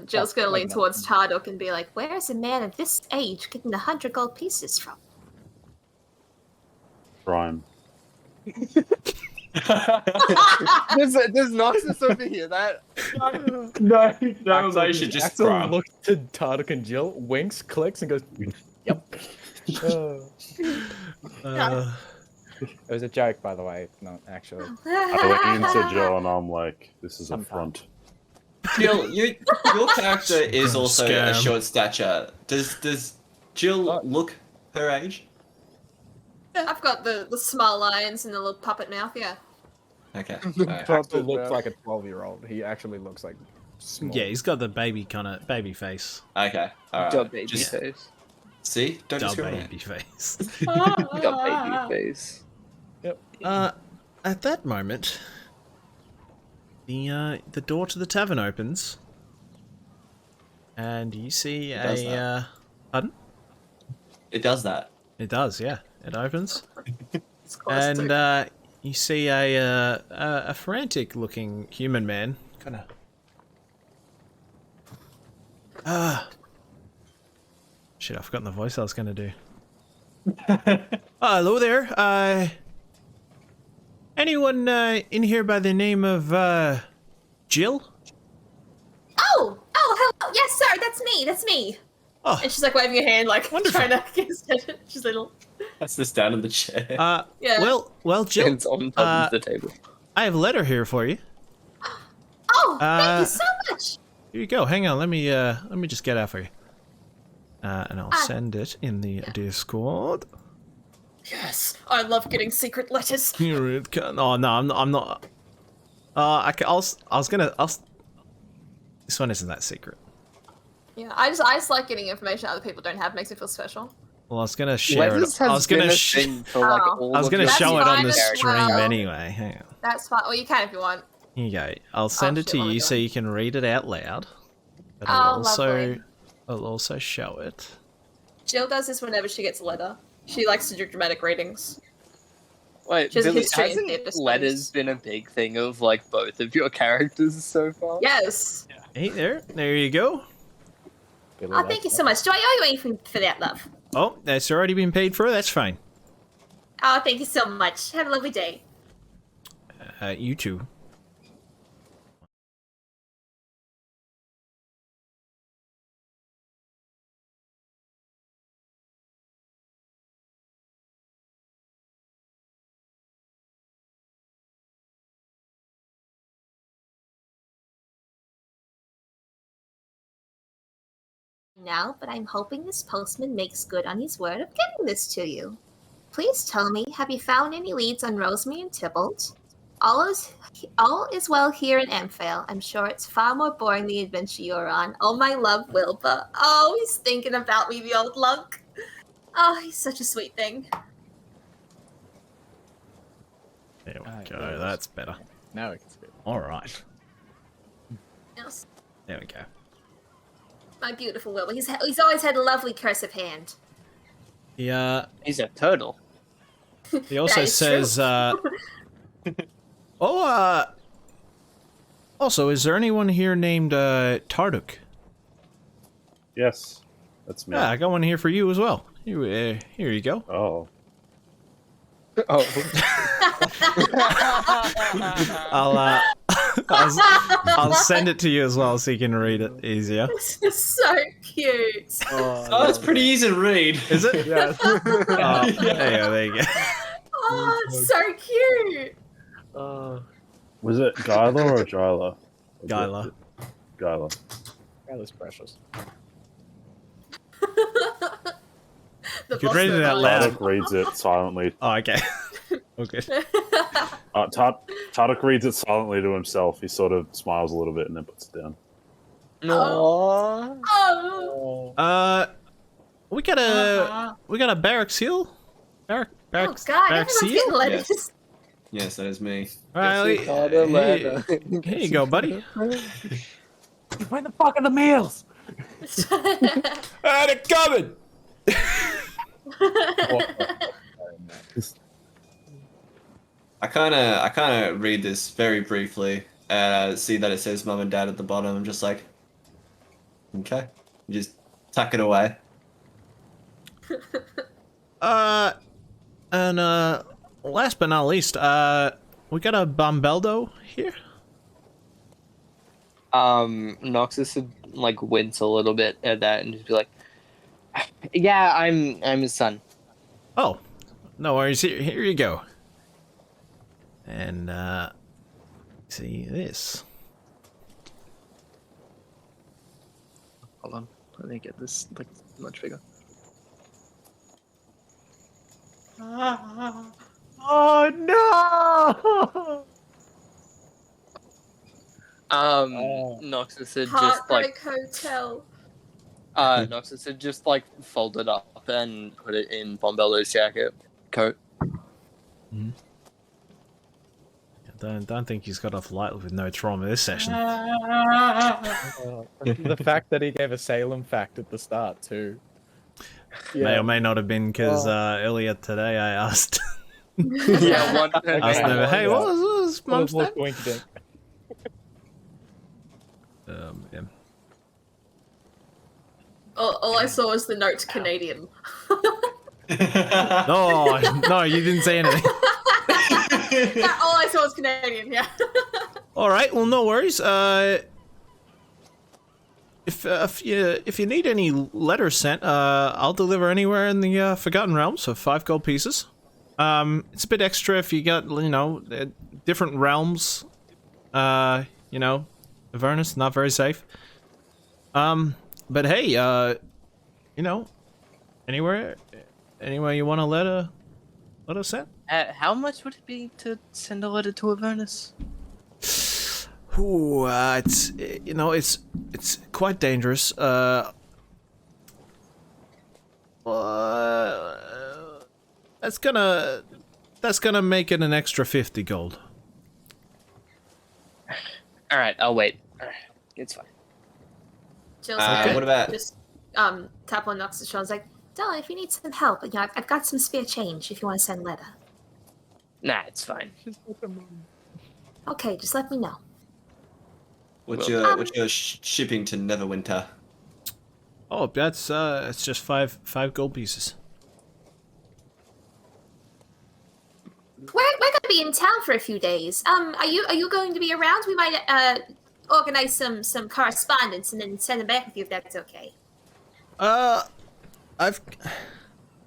Jill's gonna lean Like towards Tarduk and be like, Where's a man of this age getting 100 gold pieces from? Prime. Does Noxus overhear that? No, they should just Axel cry. looks to Tarduk and Jill, winks, clicks, and goes, "Yep." It was a joke, by the way, not actually. I lean into Joe and I'm like, this is a front. Jill, your character is also a Scam. short stature. Does Jill look her age? I've got the smile lines and the little puppet mouth, yeah. Okay. Axel looks like a 12-year-old. He actually looks like small. Yeah, he's got the baby kind of baby face. Okay. All Got right. baby Just face. see. Don't Dull discriminate. baby face. Got baby face. At that moment, the door to the tavern opens, and you see does a. Pardon? It does that. It does, yeah. It opens, It's close and to. you see a frantic-looking human man, kind of. Shit! I've forgotten the voice I was gonna do. Hello there. Anyone in here by the name of Jill? Oh, hello. Yes, sir. That's me. Oh, And she's like waving her hand, like Wonderful. trying to get it. She's little. That's this down in the chair. Yeah. well, Jill, It's on top of the table. I have a letter here for you. Oh, thank you so much. Here you go. Hang on, let me just get out for you. And I'll send it in the Discord. Yes, I love getting secret letters. Here it comes. Oh no, I'm not. This one isn't that secret. Yeah, I just like getting information other people don't have. Makes me feel special. Well, I was gonna share Letters it. I has was gonna. been a thing for like Oh. all I was of gonna your show it on the fine as stream well. anyway. Hang on. That's fine. Well, you can if you want. Here you go. I'll send it shit, to what am I you so doing? you can read it out loud. But Oh, lovely. I'll also show it. Jill does this whenever she gets a letter. She likes to do dramatic readings. Wait, She has a Billy, history in hasn't theatre studies. letters been a big thing of like both of your characters so far? Yes. Hey there you go. Oh, thank you so much. Do I owe you anything for that, love? Oh, that's already been paid for. That's fine. Oh, thank you so much. Have a lovely day. You too. Now, but I'm hoping this postman makes good on his word of getting this to you. Please tell me, have you found any leads on Rosemary and Tybalt? All is well here in Amphale. I'm sure it's far more boring the adventure you're on. Oh, my love, Wilbur. Oh, he's thinking about me, the old lunk. Oh, he's such a sweet thing. There we Alright, go. there it is. That's better. Now we can see it. All right. Yes. There we go. My beautiful Wilbur. He's always had a lovely cursive hand. Yeah. He's a turtle. He also That is says, also, is there anyone here named Tarduk? Yes, that's me. Yeah, I got one here for you as well. Here you go. Oh, Oh. I'll send it to you as well so you can read it easier. This is so cute. Oh, it's pretty easy to read. Is it? Yeah. Oh, there you go. Oh, it's so cute. was it Gyla or Gyla? Gyla. Gyla. That was precious. The You could read it boss out of loud. Tarduk reads it silently. Oh, okay. Okay. Tarduk reads it silently to himself. He sort of smiles a little bit and then puts it down. No. Oh. We got a barracks hill. Oh Barracks God, barracks everyone's seal. getting letters. Yes, that is me. Riley, here you go, buddy. Where the fuck are the meals? They're coming. I kind of read this very briefly. See that it says mum and dad at the bottom. I'm just like, okay, just tuck it away. And last but not least, we got a Bombeldo here. Noxus would like wince a little bit at that and just be like, "Yeah, I'm his son." Oh, no worries. Here you go. And see this. Hold on, let me get this like much bigger. Oh no! Noxus had just Heartbreak like Hotel. Noxus had just like folded up and put it in Bombello's jacket coat. Don't think he's got off lightly with no trauma this session. The fact that he gave a Salem fact at the start too. May or may not have been because earlier today I asked. Yeah, one. asked them, hey, what was Mum's name? Coincidence. Yeah. All I saw was the note Canadian. No, you didn't say anything. All I saw was Canadian, yeah. All right, well, no worries. If you need any letters sent, I'll deliver anywhere in the Forgotten Realms for 5 gold pieces. It's a bit extra if you got, different realms. Avernus, not very safe. But hey, anywhere you want a letter sent? How much would it be to send a letter to Avernus? Ooh, it's quite dangerous. That's gonna make it an extra 50 gold. All right, I'll wait. It's fine. Jill's what about- just tap on Nox's shoulder. Like, Della, if you need some help, I've got some spare change if you want to send a letter. Nah, it's fine. Okay, just let me know. What's your shipping to Neverwinter? Oh, that's it's just five gold pieces. We're gonna be in town for a few days. Are you going to be around? We might organize some correspondence and then send them back with you if that's okay. I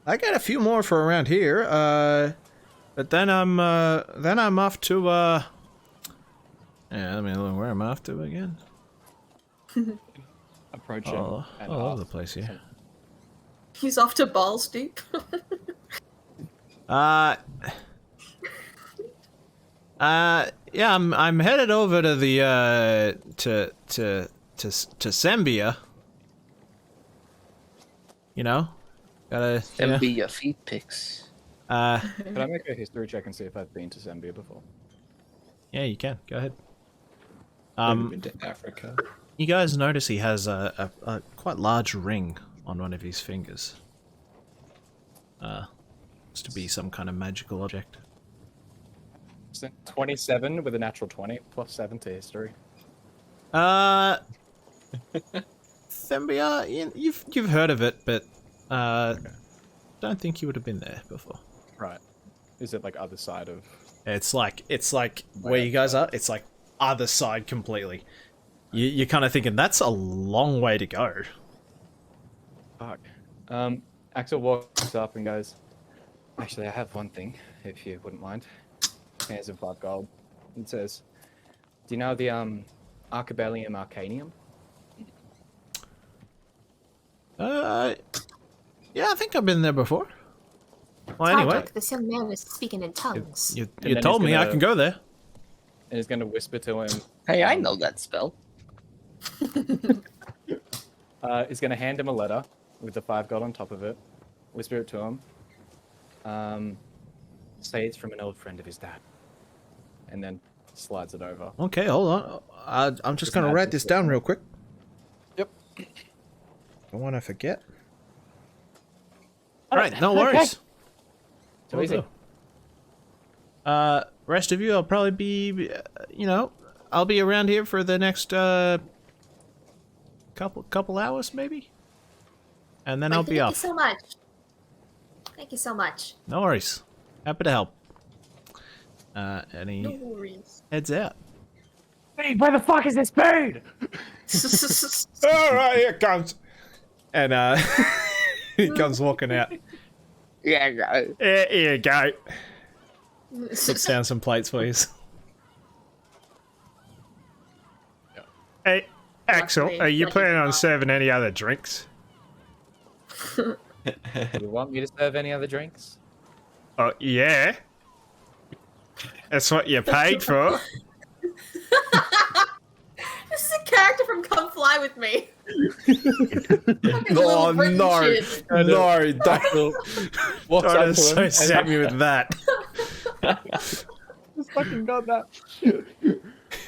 got a few more for around here. But then I'm off to yeah, let me look where I'm off to again. Approach him. All over the place here. He's off to Balls Deep. Yeah, I'm headed over to the to Sembia. Gotta And be your feet pics. Can I make a history check and see if I've been to Zambia before? Yeah, you can. Go ahead. Been to Africa. You guys notice he has a quite large ring on one of his fingers. Looks to be some kind of magical object. 27 with a natural 20 plus 7 to history. Thembia, you've heard of it, but don't think you would have been there before. Right. Is it like other side of? It's like where you guys are. It's like other side completely. You're kind of thinking that's a long way to go. Fuck. Axel walks up and goes, "Actually, I have one thing, if you wouldn't mind." Hands him 5 gold. It says, "Do you know the Archibellium Arcanium?" Yeah, I think I've been there before. Well, anyway, Tardik, this young man was speaking in tongues. you then told he's me I gonna- can go there. And he's going to whisper to him. Hey, I know that spell. He's going to hand him a letter with the 5 gold on top of it. Whisper it to him. Say it's from an old friend of his dad. and then slides it over. Okay, hold on. I'm just Just going to add write this this down to it. real quick. Yep. Don't want to forget. Oh, All right, no okay. worries. So Will easy. do. Rest of you, I'll probably be, I'll be around here for the next couple hours maybe, and then I'll be Thank you off. so much. Thank you so much. No worries. Happy to help. And he No worries. heads out. Hey, where the fuck is this food? All right, here it comes. And he comes walking out. Yeah, I got it. Here you go. Puts down some plates, please. Hey, Axel, Luckily, are you I did planning on not. serving any other drinks? Do you want me to serve any other drinks? Oh, yeah. That's what you paid for. This is a character from Come Fly With Me. Fucking Oh, little Britain no. shit. No, don't, Walks don't up to him associate me with that. Just fucking got that.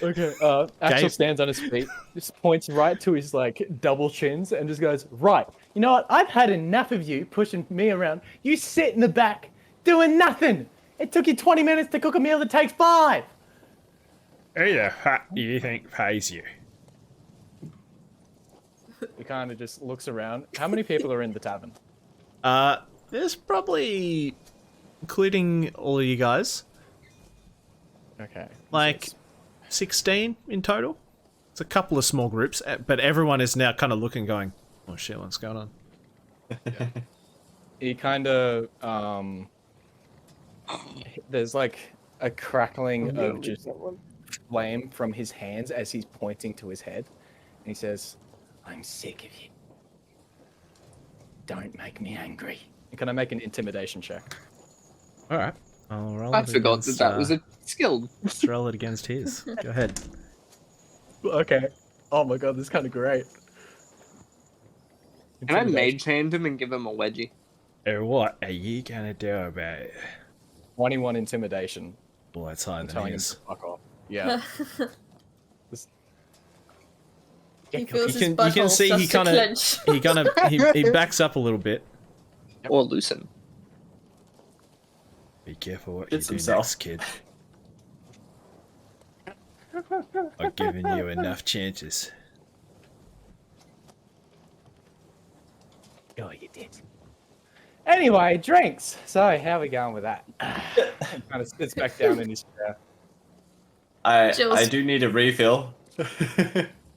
Okay. Axel Gabe. stands on his feet, just points right to his like double chins, and just goes, "Right. You know what? I've had enough of you pushing me around. You sit in the back doing nothing. It took you 20 minutes to cook a meal that takes 5." Who the fuck do you think pays you? He kind of just looks around. How many people are in the tavern? There's probably, including all of you guys, Okay. like 16 in total. It's a couple of small groups, but everyone is now kind of looking, going, "Oh shit, what's going on?" He kind of there's like a crackling of just flame from his hands as he's pointing to his head, and he says, "I'm sick of you. Don't make me angry." And can I make an intimidation check? All right, I'll roll I it forgot against, that was a skill. let's roll it against his. Go ahead. Okay. Oh my god, this is kind of great. Can I Intimidation. mage hand him and give him a wedgie? What are you gonna do about it? 21 intimidation. Well, that's higher I'm than telling him his. to fuck off. Yeah. He feels You his can butthole see he starts to kind of clench. he backs up a little bit. Or loosen? Be careful what Gets you do himself. next, kid. I've given you enough chances. Oh, you did. Anyway, drinks. So, how are we going with that? Kind of sits back down in his chair. I Jill's- do need a refill.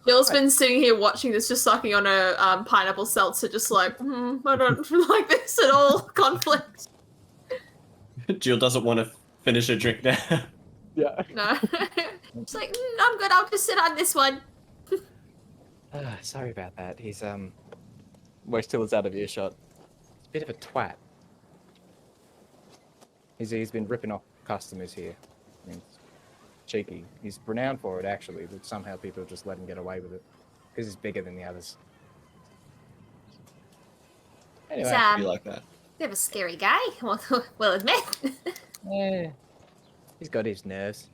Jill's been sitting here watching this, just sucking on a pineapple seltzer, just like, I don't like this at all. Conflict. Jill doesn't want to finish her drink now. Yeah. No. She's like, I'm good. I'll just sit on this one. Sorry about that. He's wait till it's out of earshot. He's a bit of a twat. He's been ripping off customers here. I mean, it's cheeky. He's renowned for it actually, but somehow people just let him get away with it because he's bigger than the others. Anyway, He's Be like that. Bit of a scary guy, we'll admit. yeah, he's got his nerves.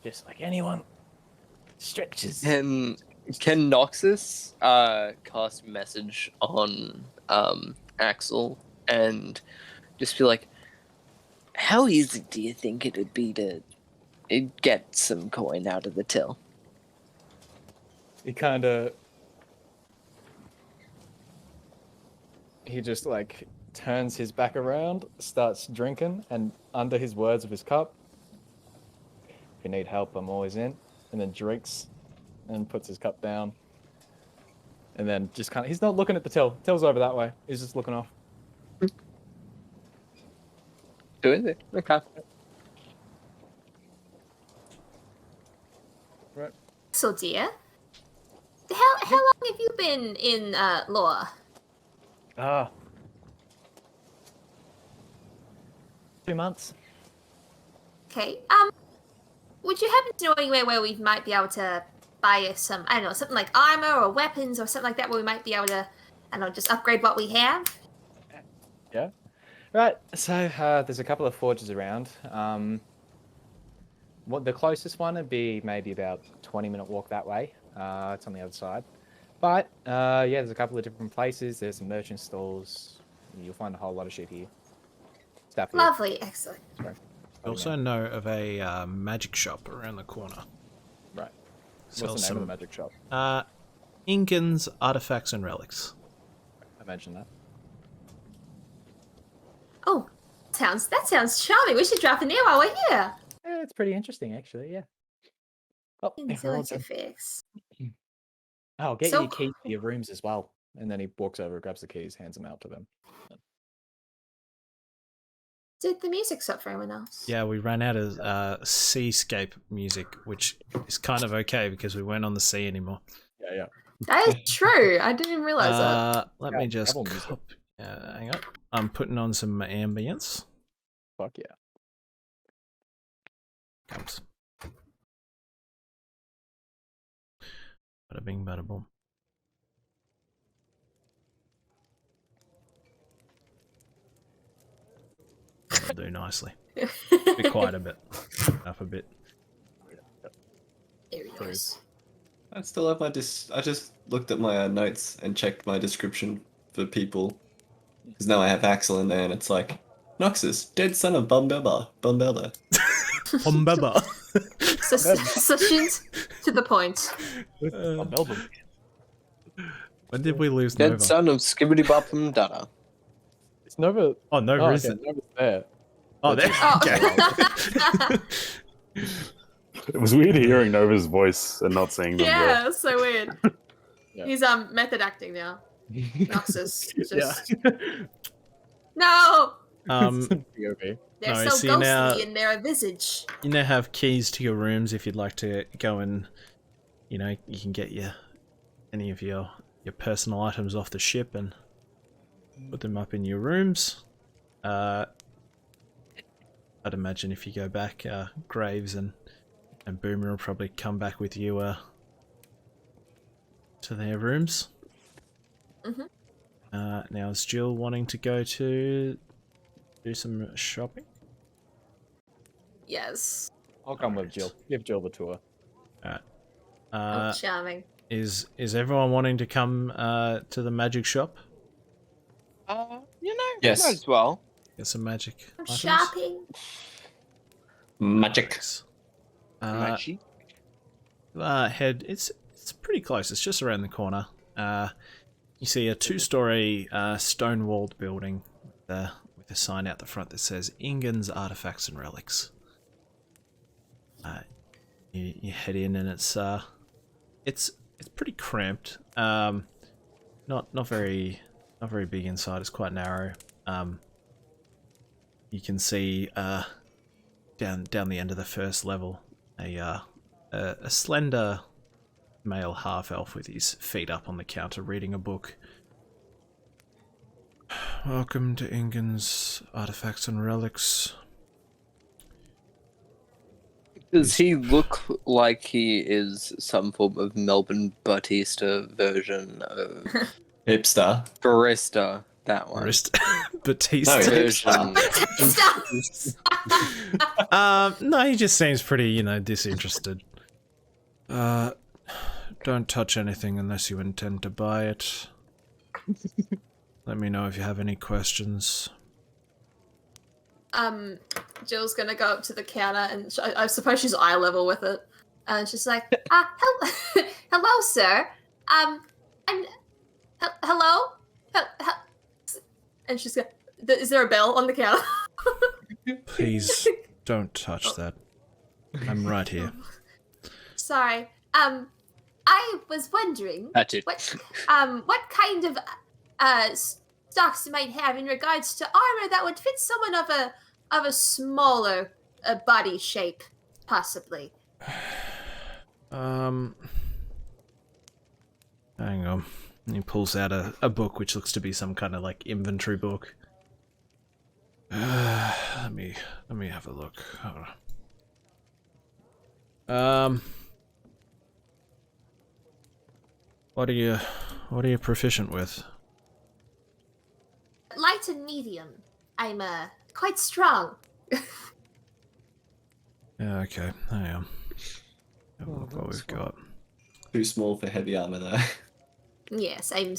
Just like anyone. Stretches. Can Noxus cast message on Axel and just be like, how easy do you think it would be to get some coin out of the till? He kind of just like turns his back around, starts drinking, and under his words of his cup, "If you need help, I'm always in," and then drinks and puts his cup down, and then just kind of, he's not looking at the till. Till's over that way. He's just looking off. Do it? Okay. Right. So, dear, how long have you been in law? 2 months. Okay. Would you happen to know anywhere where we might be able to buy some, I don't know, something like armor or weapons or something like that, where we might be able to, I don't know, just upgrade what we have? Yeah. Right, so there's a couple of forges around. What the closest one would be maybe about 20-minute walk that way. It's on the other side. But yeah, there's a couple of different places. There's some merchant stalls. You'll find a whole lot of shit here. Stuff here. Lovely, excellent. Sorry. I also know of a magic shop around the corner. Right. Sells What's the name some of the magic shop? Ingen's Artifacts and Relics. I mentioned that. Oh, that sounds charming. We should drop in there while we're here. Yeah, it's pretty interesting, actually. Yeah. Oh, yeah, Into we're all done. fix. I'll get So you keys to your rooms as well. And then he walks over, grabs the keys, hands them out to them. Did the music stop for anyone else? Yeah, we ran out of seascape music, which is kind of okay because we weren't on the sea anymore. Yeah, yeah. That is true. I didn't even realize that. Let me just Apple Music. hang on. I'm putting on some ambience. Fuck yeah. Comes. Bada bing, bada boom. That'll do nicely. Be quiet a bit. Up a bit. There he goes. I still have my I just looked at my notes and checked my description for people. Because now I have Axel in there and it's like, Noxus, dead son of Bumbeba. Hombeba. Succinct to the point. Melbourne. When did we lose Dead Nova? son of Skibbity Boppum Dada. It's Nova. Oh, Nova Oh, is okay, Nova's there. Oh, there. Oh. Okay. It was weird hearing Nova's voice and not seeing them. Yeah, that's so weird. Yeah. He's method acting now. Noxus. Just Yeah. no. POV. They're No, so see, ghostly now- in their visage. You now have keys to your rooms if you'd like to go and, you know, you can get any of your personal items off the ship and put them up in your rooms. I'd imagine if you go back, Graves and Boomer will probably come back with you to their rooms. Mhm. Now is Jill wanting to go to do some shopping? Yes. I'll come with Jill. Give Jill the tour. Oh, charming. Is everyone wanting to come to the magic shop? You know, Yes. might as well. Get some magic items? Shopping. Magic. Magic. Head. It's pretty close. It's just around the corner. You see a 2-story stone-walled building with a sign out the front that says Ingen's Artifacts and Relics. You head in and it's pretty cramped. Not very big inside. It's quite narrow. You can see down the end of the first level a slender male half-elf with his feet up on the counter reading a book. Welcome to Ingen's Artifacts and Relics. Does he look like he is some form of Melbourne Batista version of Hipster. Barista? That one. Batista. No, Version. No, he just seems pretty, disinterested. Don't touch anything unless you intend to buy it. Let me know if you have any questions. Jill's gonna go up to the counter and I suppose she's eye level with it, and she's like, Hello, sir. "Hello," and she's going, "Is there a bell on the counter?" Please don't touch that. I'm right here. Sorry. I was wondering That's it. what kind of stocks you might have in regards to armor that would fit someone of a smaller body shape, possibly. Hang on. He pulls out a book which looks to be some kind of like inventory book. Let me have a look. Hold on. What are you proficient with? Light and medium. I'm quite strong. Yeah, okay. Hang on. Have a look what we've got. Too small for heavy armor, though. Yes, I'm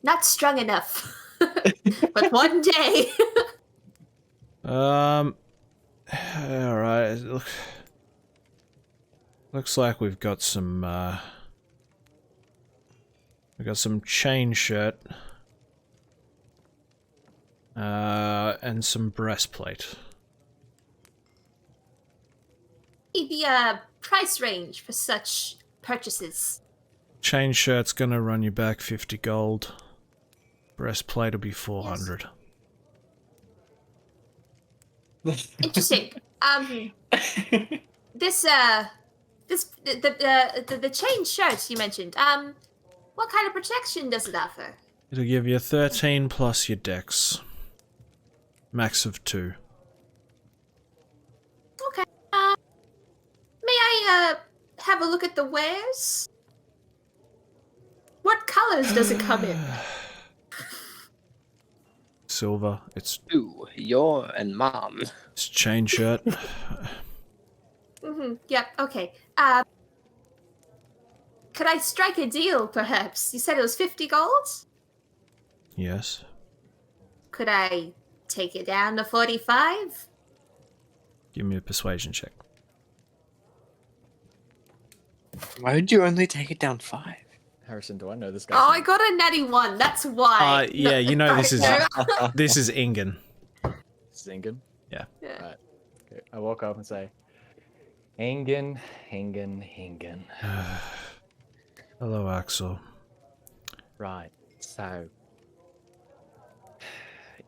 not strong enough. But one day. Alright. Looks like we've got some chain shirt. And some breastplate. The price range for such purchases. Chain shirt's gonna run you back 50 gold. Breastplate will be 400. Interesting. The chain shirt you mentioned. What kind of protection does it offer? It'll give you 13 plus your dex. Max of 2. Okay. May I have a look at the wares? What colors does it come in? Silver. It's You and Mom. chain shirt. Yep. Okay. Could I strike a deal, perhaps? You said it was 50 gold? Yes. Could I take it down to 45? Give me a persuasion check. Why would you only take it down 5? Harrison, do I know this guy? Oh, I got a natty 1. That's why. Yeah, you know this is No. this is Ingen. Singing? Yeah. Yeah. Right. Okay. I walk up and say, Hingen. Hello, Axel. Right. So,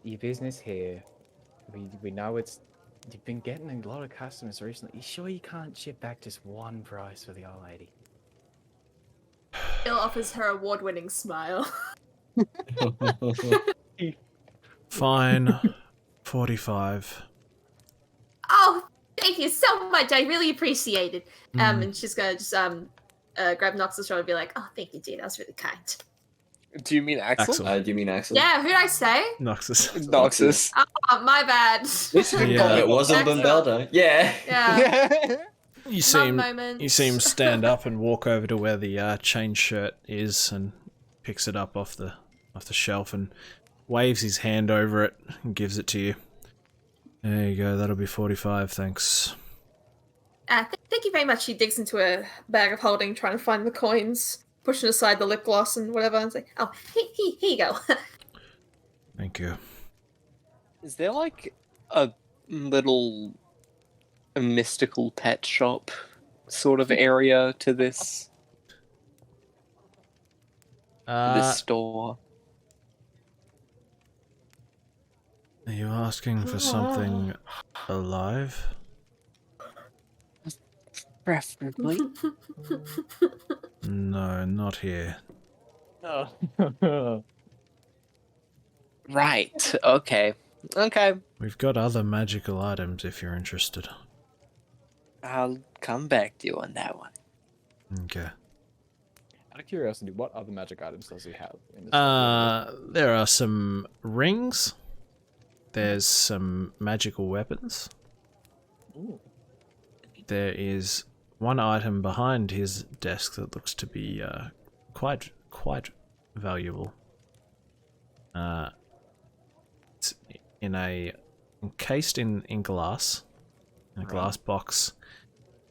your business here, we know you've been getting a lot of customers recently. You sure you can't ship back just one price for the old lady? Bill offers her award-winning smile. Fine. 45. Oh, thank you so much. I really appreciate it. And she's gonna just grab Nox's shoulder and be like, "Oh, thank you, Dean. That was really kind." Do you mean Axel? Axel. Do you mean Axel? Yeah, who did I say? Noxus. Noxus. Oh, my bad. Yeah. It wasn't Axel. Bumbelda. Yeah. Yeah. You seem moment. you seem stand up and walk over to where the chain shirt is and picks it up off the shelf and waves his hand over it and gives it to you. There you go. That'll be 45. Thanks. Thank you very much. She digs into a bag of holding, trying to find the coins, pushing aside the lip gloss and whatever, and say, "Oh, here you go." Thank you. Is there like a little mystical pet shop sort of area to this store? Are you asking for something alive? Preferably. No, not here. Oh. Right. Okay. We've got other magical items if you're interested. I'll come back to you on that one. Okay. Out of curiosity, what other magic items does he have? In this There are some rings. There's some magical weapons. Ooh. There is one item behind his desk that looks to be quite valuable. It's encased in glass, in a glass box.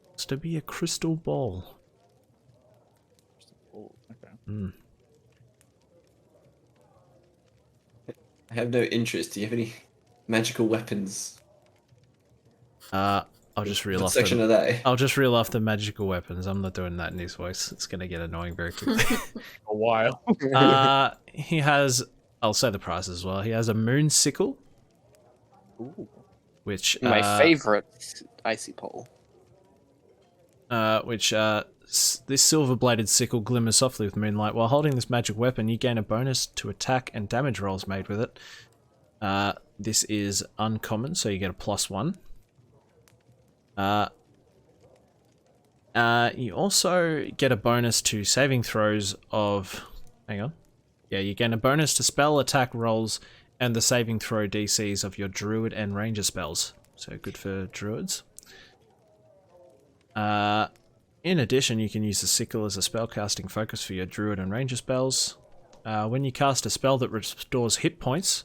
Looks to be a crystal ball. Oh, okay. I have no interest. Do you have any magical weapons? I'll just reel What off section the, are they? I'll just reel off the magical weapons. I'm not doing that in his voice. It's gonna get annoying very quickly. A while. He has. I'll say the price as well. He has a moon sickle, Ooh. which My favorite icy pole. This silver-bladed sickle glimmers softly with moonlight. While holding this magic weapon, you gain a bonus to attack and damage rolls made with it. This is uncommon, so you get a +1. You also get a bonus to saving throws of... Hang on. Yeah, you gain a bonus to spell attack rolls and the saving throw DCs of your druid and ranger spells. So good for druids. In addition, you can use the sickle as a spellcasting focus for your druid and ranger spells. When you cast a spell that restores hit points,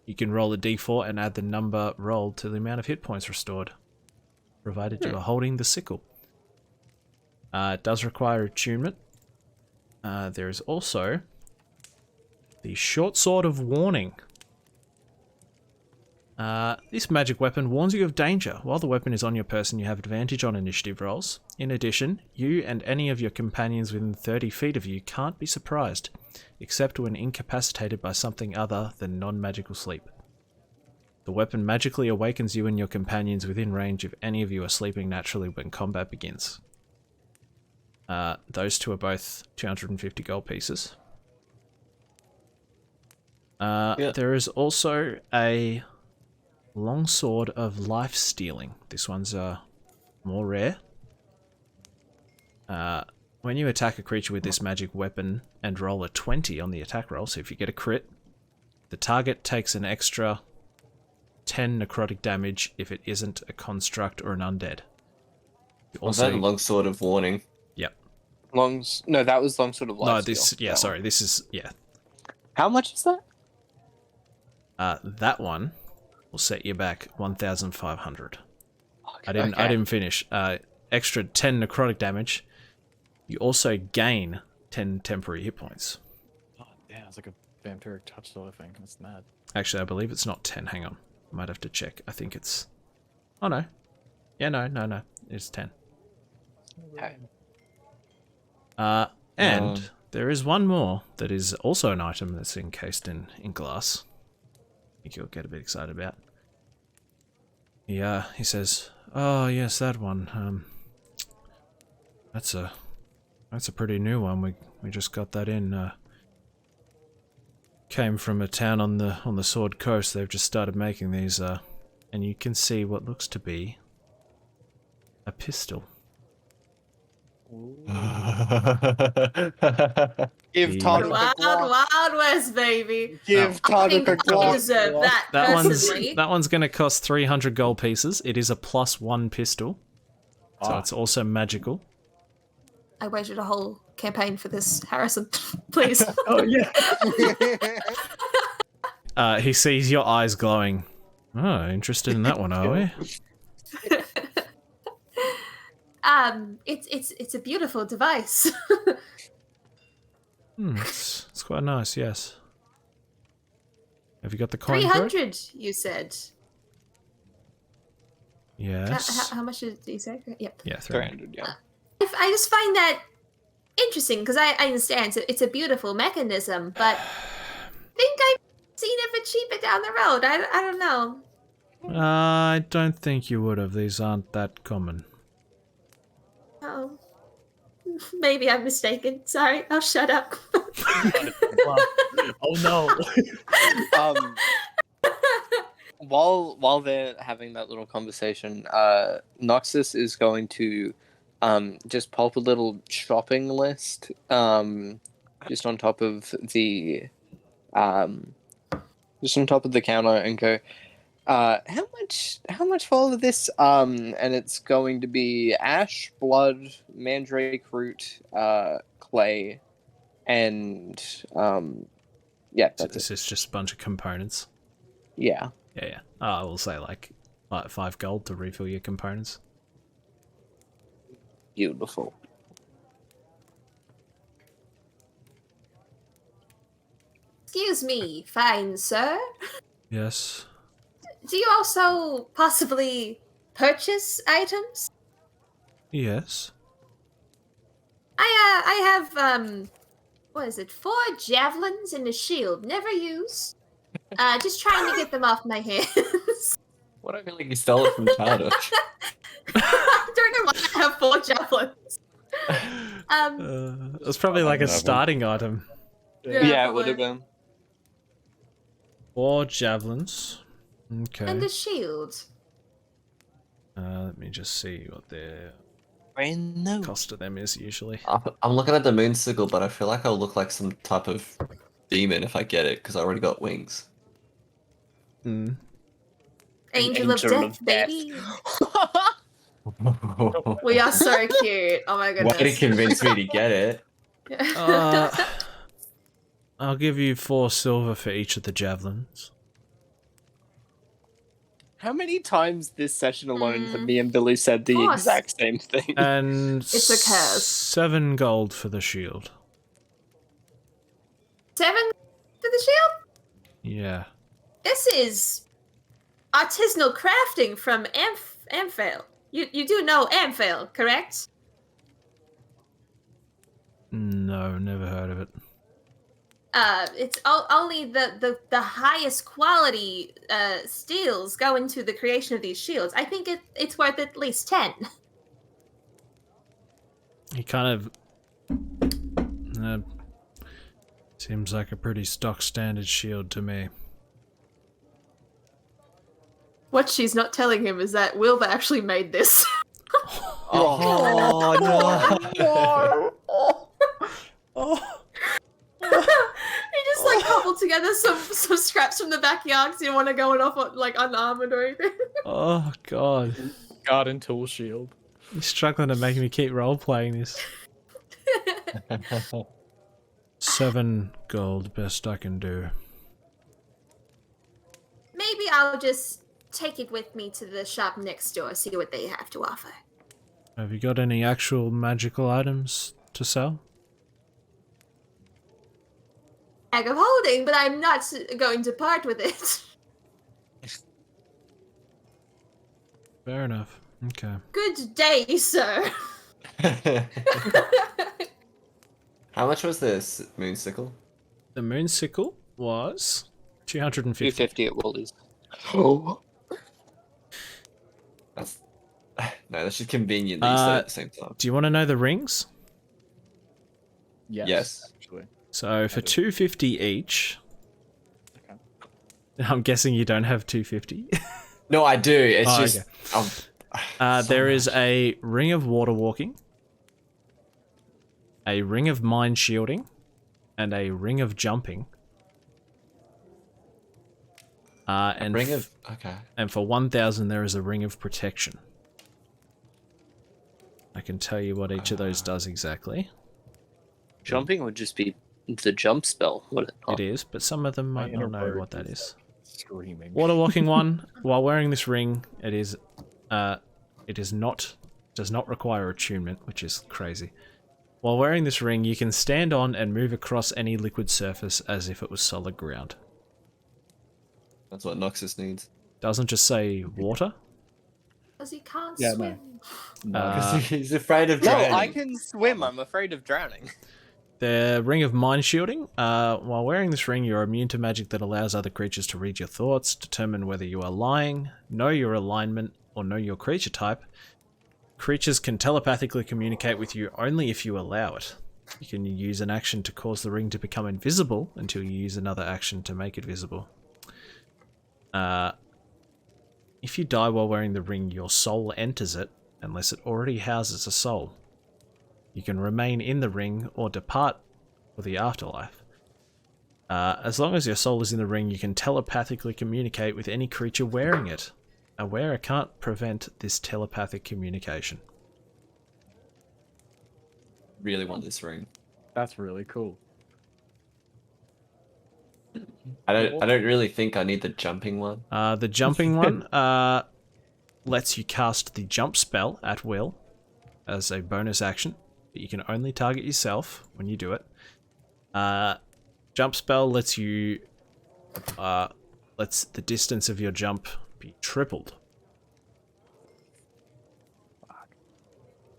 you can roll a d4 and add the number rolled to the amount of hit points restored, provided you are holding the sickle. It does require attunement. There is also the Short Sword of Warning. This magic weapon warns you of danger. While the weapon is on your person, you have advantage on initiative rolls. In addition, you and any of your companions within 30 feet of you can't be surprised, except when incapacitated by something other than non-magical sleep. The weapon magically awakens you and your companions within range if any of you are sleeping naturally when combat begins. Those two are both 250 gold pieces. There is also a Longsword of Life Stealing. This one's more rare. When you attack a creature with this magic weapon and roll a 20 on the attack roll, so if you get a crit, the target takes an extra 10 necrotic damage if it isn't a construct or an undead. Was that Longsword of Warning? Yep. No, that was Longsword of Life. No, this. Yeah, sorry. This is How much is that? That one will set you back 1,500. Okay. I didn't finish. Extra 10 necrotic damage. You also gain 10 temporary hit points. Oh, yeah, it's like a vampiric touch sort of thing. That's mad. Actually, I believe it's not 10. Hang on. I might have to check. I think it's... Oh, no. Yeah, no. It's 10. Okay. And there is one more that is also an item that's encased in glass. I think you'll get a bit excited about. Yeah, he says, "Oh yes, that one. That's a pretty new one. We just got that in. Came from a town on the Sword Coast. They've just started making these. And you can see what looks to be a pistol." Give Todrick a Wild, wild west, baby. Give I Todrick think a I Glock. deserve that personally. That one's going to cost 300 gold pieces. It is a +1 pistol, so it's also magical. I waited a whole campaign for this, Harrison. Please. Oh, yeah. He sees your eyes glowing. Oh, interested in that one, are we? It's a beautiful device. It's quite nice, yes. Have you got the coin for it? 300, you said. Yes. How much did you say? Yep. Yeah, 300, yeah. I just find that interesting because I understand it's a beautiful mechanism, but I think I've seen it for cheaper down the road. I don't know. I don't think you would have. These aren't that common. Oh, maybe I'm mistaken. Sorry, I'll shut up. Oh no. While they're having that little conversation, Noxus is going to just pop a little shopping list just on top of the counter and go, how much for all of this? And it's going to be ash, blood, mandrake root, clay, and yeah. So this is just a bunch of components. Yeah. Yeah. I will say like 5 gold to refill your components. Beautiful. Excuse me, fine sir. Yes. Do you also possibly purchase items? Yes. I have what is it? 4 javelins and a shield, never used. Just trying to get them off my hands. What, I feel like you stole it from Tardo. I don't know why I have 4 javelins. It was probably like a starting item. Yeah, it would have been. 4 javelins. Okay. And a shield. Let me just see what their No. cost of them is usually. I'm looking at the moonsicle, but I feel like I'll look like some type of demon if I get it, because I already got wings. Mm. Angel of Angel Death, of Death. baby. We are so cute. Oh my Way to goodness. convince me to get it. I'll give you 4 silver for each of the javelins. How many times this session alone have me and Billy said the Course. exact same thing? And It's a curse. 7 gold for the shield. 7 for the shield? Yeah. This is artisanal crafting from Amphail. You do know Amphail, correct? No, never heard of it. It's only the highest quality steels go into the creation of these shields. I think it's worth at least 10. He kind of seems like a pretty stock standard shield to me. What she's not telling him is that Wilbur actually made this. Oh, no. He just like cobbled together some scraps from the backyard because he didn't want to go off like unarmored or anything. Oh god. Garden tool shield. You're struggling to make me keep role playing this. 7 gold, best I can do. Maybe I'll just take it with me to the shop next door, see what they have to offer. Have you got any actual magical items to sell? Bag of holding, but I'm not going to part with it. Fair enough. Okay. Good day, sir. How much was this moonsicle? The moon sickle was 250. 250 at Woolies. Oh. That's no, that's just convenient that you said it at the same time. Do you want to know the rings? Yes. Actually. So for 250 each. Okay. I'm guessing you don't have 250. No, I do. It's Oh, just so there is much. a ring of water walking, a ring of mind shielding, and a ring of jumping. And ring of okay. and for 1,000 there is a ring of protection. I can tell you what each of those does exactly. Jumping would just be the jump spell, would it not? It is, but some of them might My not know inner what that bird is. Screaming. Water walking one, while wearing this ring, it does not require attunement, which is crazy. While wearing this ring, you can stand on and move across any liquid surface as if it was solid ground. That's what Noxus needs. Doesn't just say water. Because he can't Yeah, no. swim. Because he's afraid of No, drowning. I can swim. I'm afraid of drowning. The ring of mind shielding. While wearing this ring, you're immune to magic that allows other creatures to read your thoughts, determine whether you are lying, know your alignment, or know your creature type. Creatures can telepathically communicate with you only if you allow it. You can use an action to cause the ring to become invisible until you use another action to make it visible. If you die while wearing the ring, your soul enters it, unless it already houses a soul. You can remain in the ring or depart for the afterlife. As long as your soul is in the ring, you can telepathically communicate with any creature wearing it. A wearer can't prevent this telepathic communication. Really want this ring. That's really cool. I don't really think I need the jumping one. The jumping one lets you cast the jump spell at will as a bonus action, but you can only target yourself when you do it. Jump spell lets you lets the distance of your jump be tripled.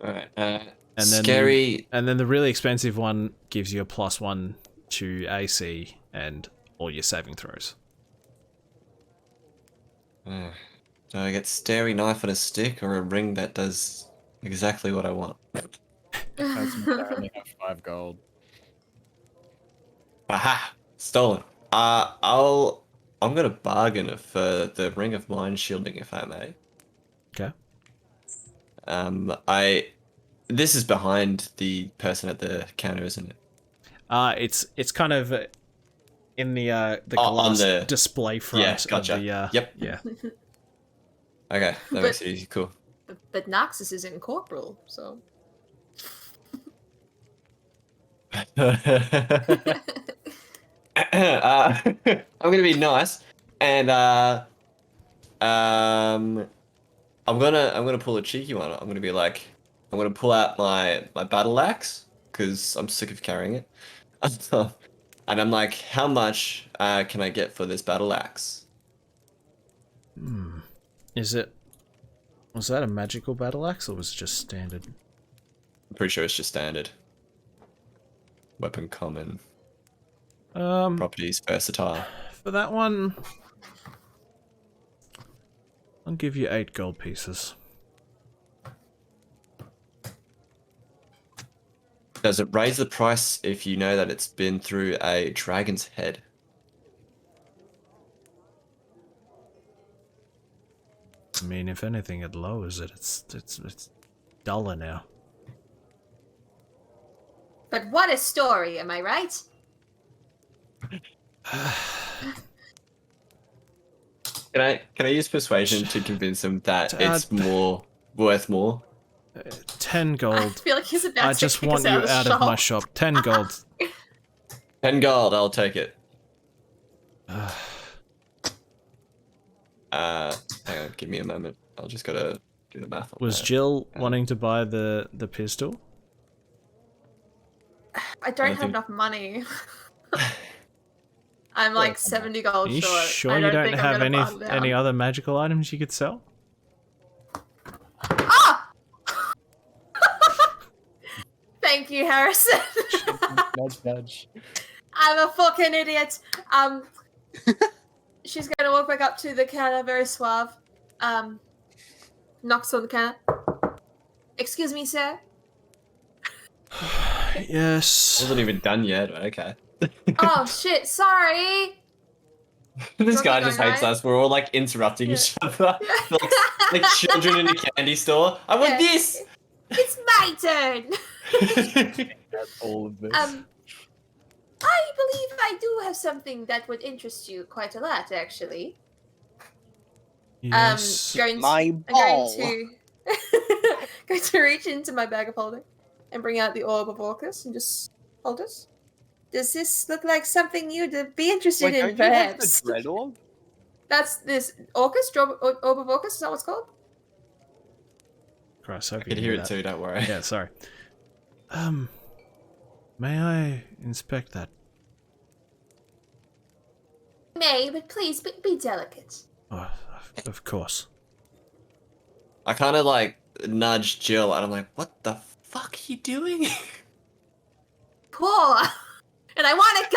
Alright. And then Scary. And then the really expensive one gives you a +1 to AC and all your saving throws. Do I get Starry Knife and a stick or a ring that does exactly what I want? That's I only have 5 gold. Aha! Stolen. I'm gonna bargain for the Ring of Mind shielding, if I may. Okay. This is behind the person at the counter, isn't it? It's kind of in the on glass the- display front. Yeah, gotcha. Of the, Yep. Yeah. Okay, that makes it easy. Cool. But Noxus is incorporeal, so. I'm gonna be nice, and I'm gonna pull a cheeky one. I'm gonna be like, I'm gonna pull out my battle axe because I'm sick of carrying it, and I'm like, how much can I get for this battle axe? Was that a magical battle axe or was it just standard? I'm pretty sure it's just standard. Weapon common. Um, Properties versatile. for that one, I'll give you 8 gold pieces. Does it raise the price if you know that it's been through a dragon's head? I mean, if anything, it lowers it. It's duller now. But what a story, am I right? Can I use persuasion to convince him that it's worth more? 10 I gold. feel like he's about I to just kick want us you out out of of my shop. 10 gold. 10 gold, I'll take it. Hang on, give me a moment. I'll just gotta do the math on Was that. Jill wanting to buy the pistol? I don't have think- enough money. I'm like 70 gold Are you short. sure I you don't don't think I'm have gonna bottom down. any other magical items you could sell? Ah! Thank you, Harrison. Nudge, nudge. I'm a fucking idiot. She's gonna walk back up to the counter, very suave. Knocks on the counter. Excuse me, sir. Yes. Wasn't even done yet, but okay. Oh shit, sorry. This guy Nothing just going hates right? us. We're all like interrupting Yeah. each other. like children in a candy store. I want Yeah. this! It's my turn. That's all of this. I believe I do have something that would interest you quite a lot, actually. Yes. Going to, My I'm ball. going to reach into my bag of holding and bring out the orb of Orcus and just hold it. Does this look like something you'd be interested Wait, in, don't you have perhaps? the dread orb? That's this Orcus, orb of Orcus. Is that what it's called? Christ, I hope I you can hear it that. too, don't worry. Yeah, sorry. May I inspect that? May, but please be delicate. Oh, of course. I kind of like nudge Jill and I'm like, what the fuck are you doing? Cool. And I want a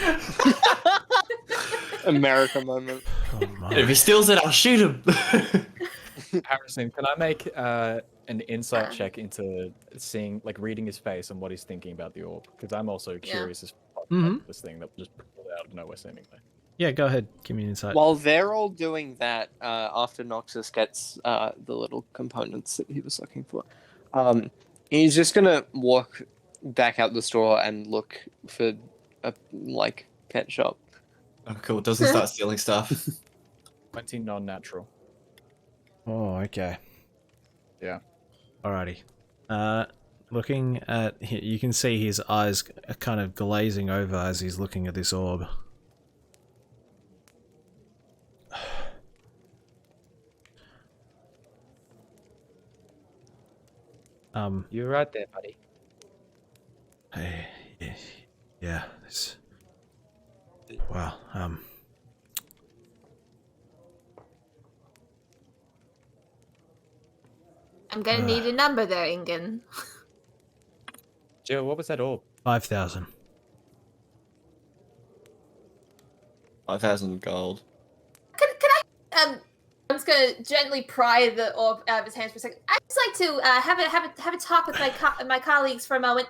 gun. America moment. Oh my. If he steals it, I'll shoot him. Harrison, can I make an insight check into seeing, like, reading his face and what he's thinking about the orb? Because I'm also curious as fuck about this thing that just pulled out of nowhere, seemingly. Yeah, go ahead. Give me an insight. While they're all doing that, after Noxus gets the little components that he was looking for, he's just gonna walk back out the store and look for a pet shop. Oh, cool. Doesn't start stealing stuff. 20 non-natural. Oh, okay. Yeah. Alrighty. Looking at, you can see his eyes are kind of glazing over as he's looking at this orb. You're right there, buddy. Hey, yeah, this. Wow. I'm gonna need a number there, Ingen. Jill, what was that orb? 5,000. 5,000 gold. Can I? I'm just gonna gently pry the orb out of his hands for a second. I'd just like to have a talk with my colleagues for a moment.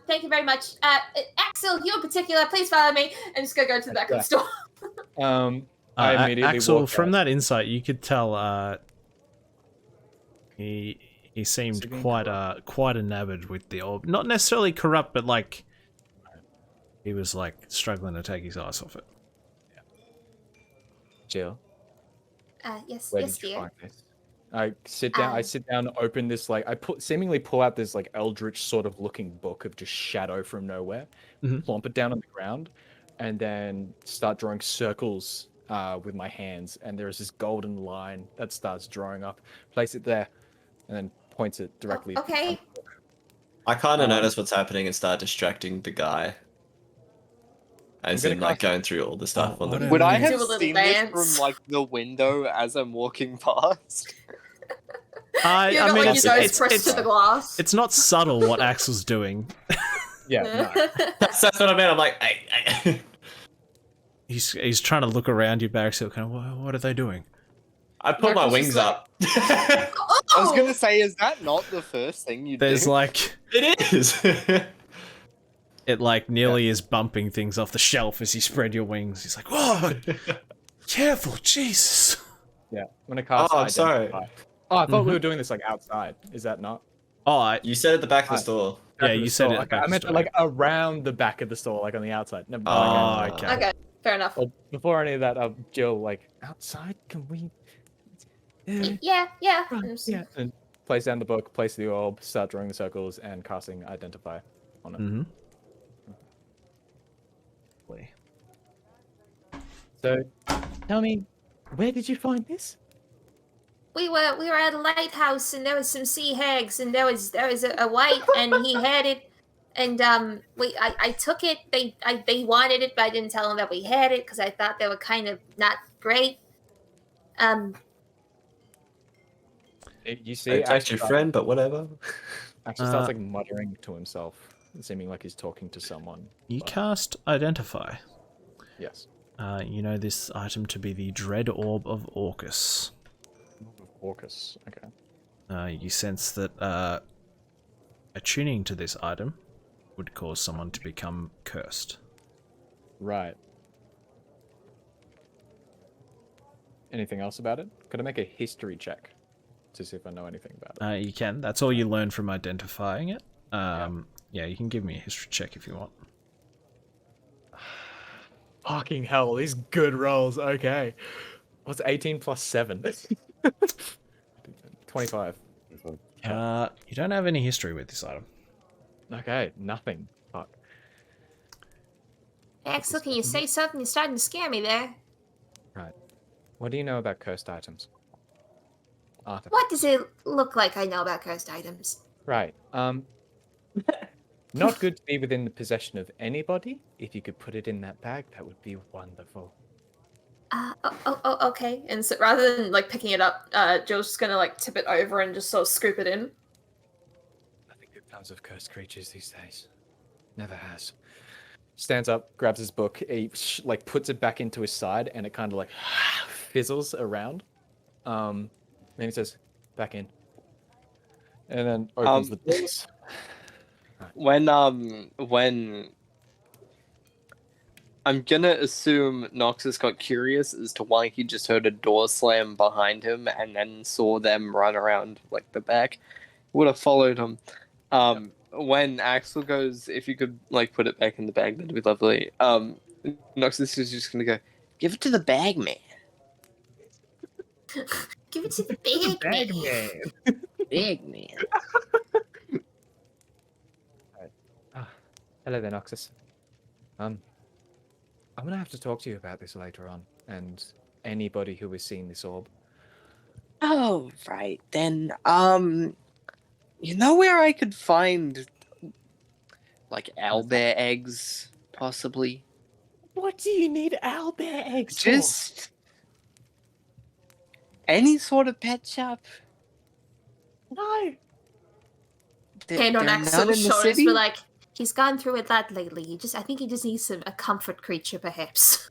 Thank you very much. Axel, you in particular, please follow me. I'm just gonna go to the back of the store. I immediately Axel, walk from out. that insight, you could tell he seemed Seeming quite enamored with the orb. Not necessarily corrupt, but like He was like struggling to take his eyes off it. Jill, Yes, where yes, did you dear. find this? I sit down. I sit down, open this like seemingly pull out this like eldritch sort of looking book of just shadow from nowhere, plump it down on the ground, and then start drawing circles with my hands. And there is this golden line that starts drawing up. Place it there, and then points it directly. Okay. I kind of notice what's happening and start distracting the guy. As gonna in, like, cast- going through all the stuff on the... Would I Do a have little seen dance. this from like the window as I'm walking past? You got like your nose pressed to the glass. It's not subtle what Axel's doing. Yeah, no. That's what I meant. I'm like, hey. He's trying to look around you, Barrack. So kind of, what are they doing? I put my Marcus is wings like- up. Oh! I was gonna say, is that not the first thing you There's do? like It is. it like nearly is bumping things off the shelf as you spread your wings. He's like, whoa, careful, Jesus. Yeah, I'm gonna cast. Oh, I'm sorry. Identify. Oh, I thought we were doing this like outside. Is that not? Oh, You said at the back of the store. yeah, Back of you the said store. it. Okay, I meant like around the back of the store, like on the outside. Never Oh, mind. okay. Okay, fair enough. Well, before any of that, Jill, like outside, can we? Yeah. Yeah. And place down the book, place the orb, start drawing the circles, and casting identify on it. Mm-hmm. So, tell me, where did you find this? We were at a lighthouse, and there was some sea hags, and there was a white, and he had it, and I took it. They wanted it, but I didn't tell them that we had it because I thought they were kind of not great. You see, Hey, text your friend, but whatever. Actually starts like muttering to himself, seeming like he's talking to someone. You but- cast Identify. Yes. You know this item to be the Dread Orb of Orcus. Orcus. Okay. You sense that attuning to this item would cause someone to become cursed. Right. Anything else about it? Could I make a history check to see if I know anything about it? You can. That's all you learn from identifying it. Yeah, you can give me a history check if you want. Fucking hell, these good rolls. Okay. What's 18 plus 7? 25. You don't have any history with this item. Okay, nothing. Fuck. Axel, can you say something? You're starting to scare me there. Right. What do you know about cursed items? Arthur. What does it look like I know about cursed items? Right. Not good to be within the possession of anybody. If you could put it in that bag, that would be wonderful. Okay. And so rather than like picking it up, Jill's just gonna like tip it over and just sort of scoop it in. Nothing good comes of cursed creatures these days. Never has. Stands up, grabs his book, he like puts it back into his side, and it kind of like fizzles around. Then he says, "Back in," and then opens the doors. When I'm gonna assume Noxus got curious as to why he just heard a door slam behind him and then saw them run around like the back, would have followed him. When Axel goes, if you could like put it back in the bag, that'd be lovely. Noxus is just gonna go, give it to the bag man. Give it to the big man. Big man. Hello there, Noxus. I'm gonna have to talk to you about this later on, and anybody who has seen this orb. Oh, right then. You know where I could find like owlbear eggs, possibly? What do you need owlbear eggs for? Just any sort of pet shop. No. Hand on They're not Axel's in the shoulders, city? but like, He's gone through a lot lately. I think he just needs a comfort creature, perhaps.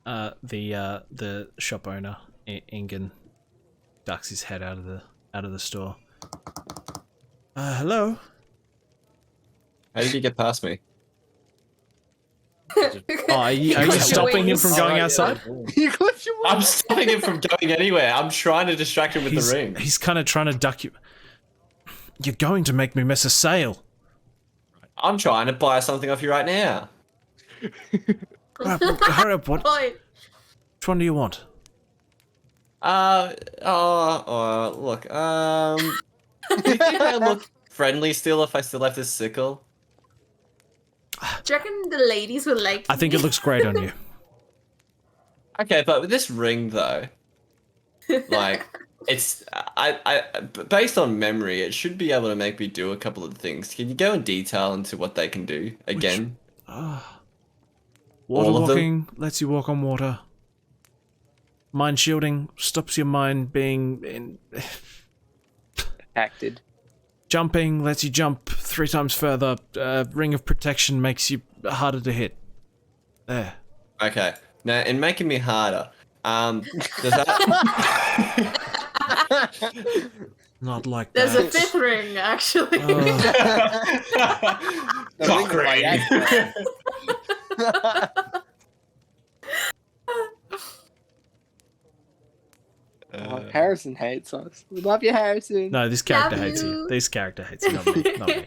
The shop owner, Ingen, ducks his head out of the store. Hello. How did you get past me? Oh, are you Clip your stopping him wings. from going outside? You clipped your I'm stopping him from going anywhere. I'm trying to distract him with the ring. He's kind of trying to duck you. You're going to make me miss a sale. I'm trying to buy something off you right now. Hurry up, what? Point. Which one do you want? Look, do you think I look friendly still if I still have this sickle? Do you reckon the ladies will like I think me? it looks great on you. Okay, but with this ring though, like, it's based on memory, it should be able to make me do a couple of things. Can you go in detail into what they can do again? Water All of them? walking lets you walk on water. Mind shielding stops your mind being in. Acted. Jumping lets you jump 3 times further. Ring of protection makes you harder to hit. There. Okay. Now, in making me harder, does that? Not like There's that. a 5th ring, actually. Cock ring. Harrison hates us. We love you, Harrison. No, this character Love hates you. you. This character hates you, not me. Not me.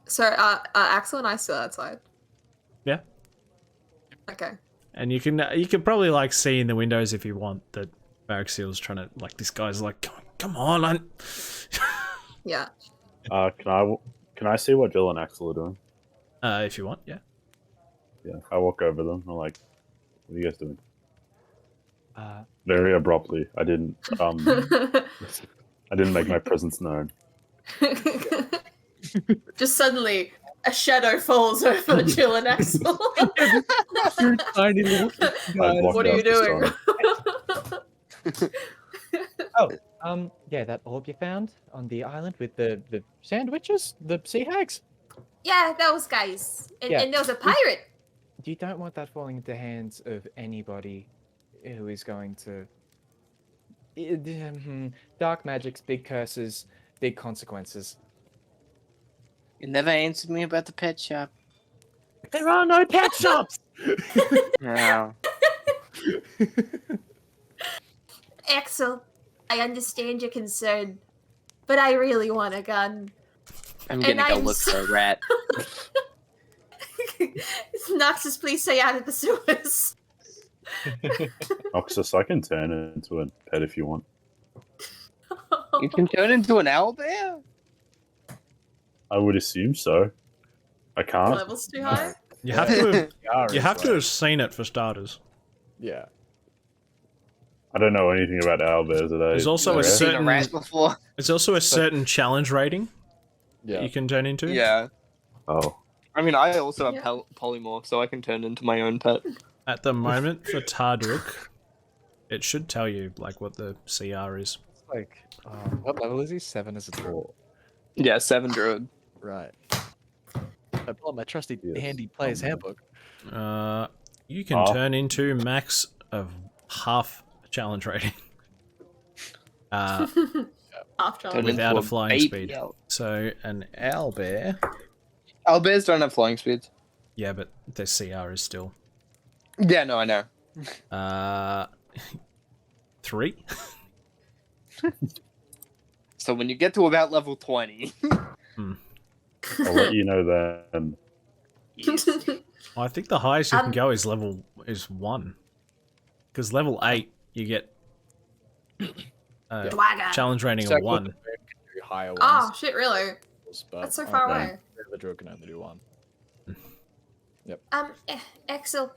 So, Axel and I still outside. Yeah. Okay. And you can probably like see in the windows if you want that Baraxil's trying to like this guy's like come on. Yeah. Can I see what Jill and Axel are doing? If you want, yeah. Yeah, I walk over them. I'm like, "What are you guys doing?" Very abruptly. I didn't make my presence known. Just suddenly, a shadow falls over Jill and Axel. You're tiny little I blocked What are you out the doing? stone. Yeah, that orb you found on the island with the sandwiches, the sea hags. Yeah, those guys. And, Yeah. and there was a pirate. You don't want that falling into the hands of anybody who is going to. Dark magics, big curses, big consequences. You never answered me about the pet shop. There are no pet shops. No. Axel, I understand your concern, but I really want a gun. I'm And gonna go I'm look for a rat. Noxus, please stay out of the sewers. Noxus, I can turn it into a pet if you want. You can turn into an owlbear? I would assume so. I can't. Level's too high. You have to have seen it for starters. Yeah. I don't know anything about owlbears. There's also a Never seen a certain rat before. there's also a certain challenge rating that Yeah. you can turn into. Yeah. Oh, I mean, I also have Yeah. polymorph, so I can turn into my own pet. At the moment for Tarduk, it should tell you like what the CR is. It's like, what level is he? 7 as a dwarf. Yeah, 7 druid. Right. I pull up my trusty Yes. handy player's handbook. You can turn into max of half challenge rating. Half Turn challenge. Without into a flying baby speed. owl. So an owlbear. Owlbears don't have flying speeds. Yeah, but their CR is still Yeah, no, I know. 3. So when you get to about level 20, I'll let you know then. Well, I think the highest you can Um, go is 1. Because level 8 you get Dwaga. challenge rating So of 1. do higher ones. Oh shit! Really? but That's so far okay. away. The druid can only do 1. Axel,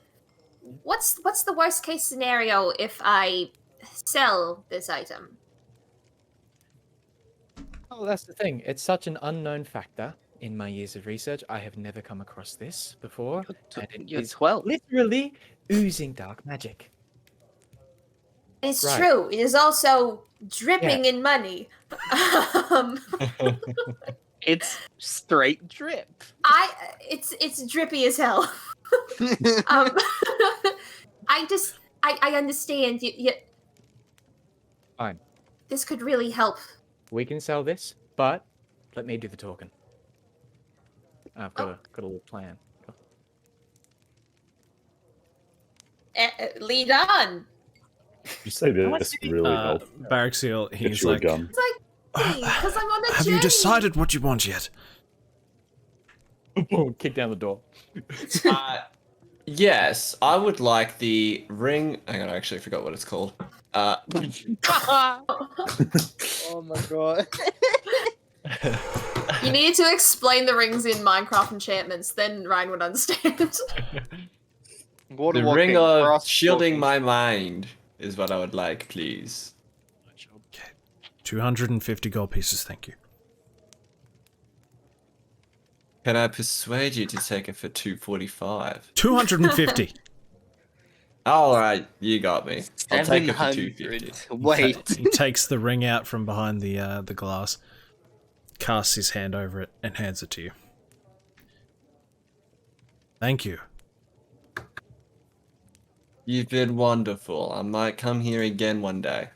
what's the worst case scenario if I sell this item? Oh, that's the thing. It's such an unknown factor in my years of research. I have never come across this before. And it you're is 12. literally oozing dark magic. It's Right. true. It is also dripping in money. It's straight drip. It's drippy as hell. I understand. You, Fine. this could really help. We can sell this, but let me do the talking. I've got a little plan. Lead on. You say this really help. Baraxil, Get he's you a like, gun. It's like Because I'm on a Have journey. you decided what you want yet? Boom, kick down the door. Yes, I would like the ring. Hang on, I actually forgot what it's called. Oh my god. You need to explain the rings in Minecraft enchantments, then Ryan would understand. The ring of shielding my mind is what I would like, please. Okay. 250 gold pieces, thank you. Can I persuade you to take it for 245? 250. All right, you got me. I'll take it for 250. Wait. He takes the ring out from behind the glass, casts his hand over it, and hands it to you. Thank you. You've been wonderful. I might come here again one day.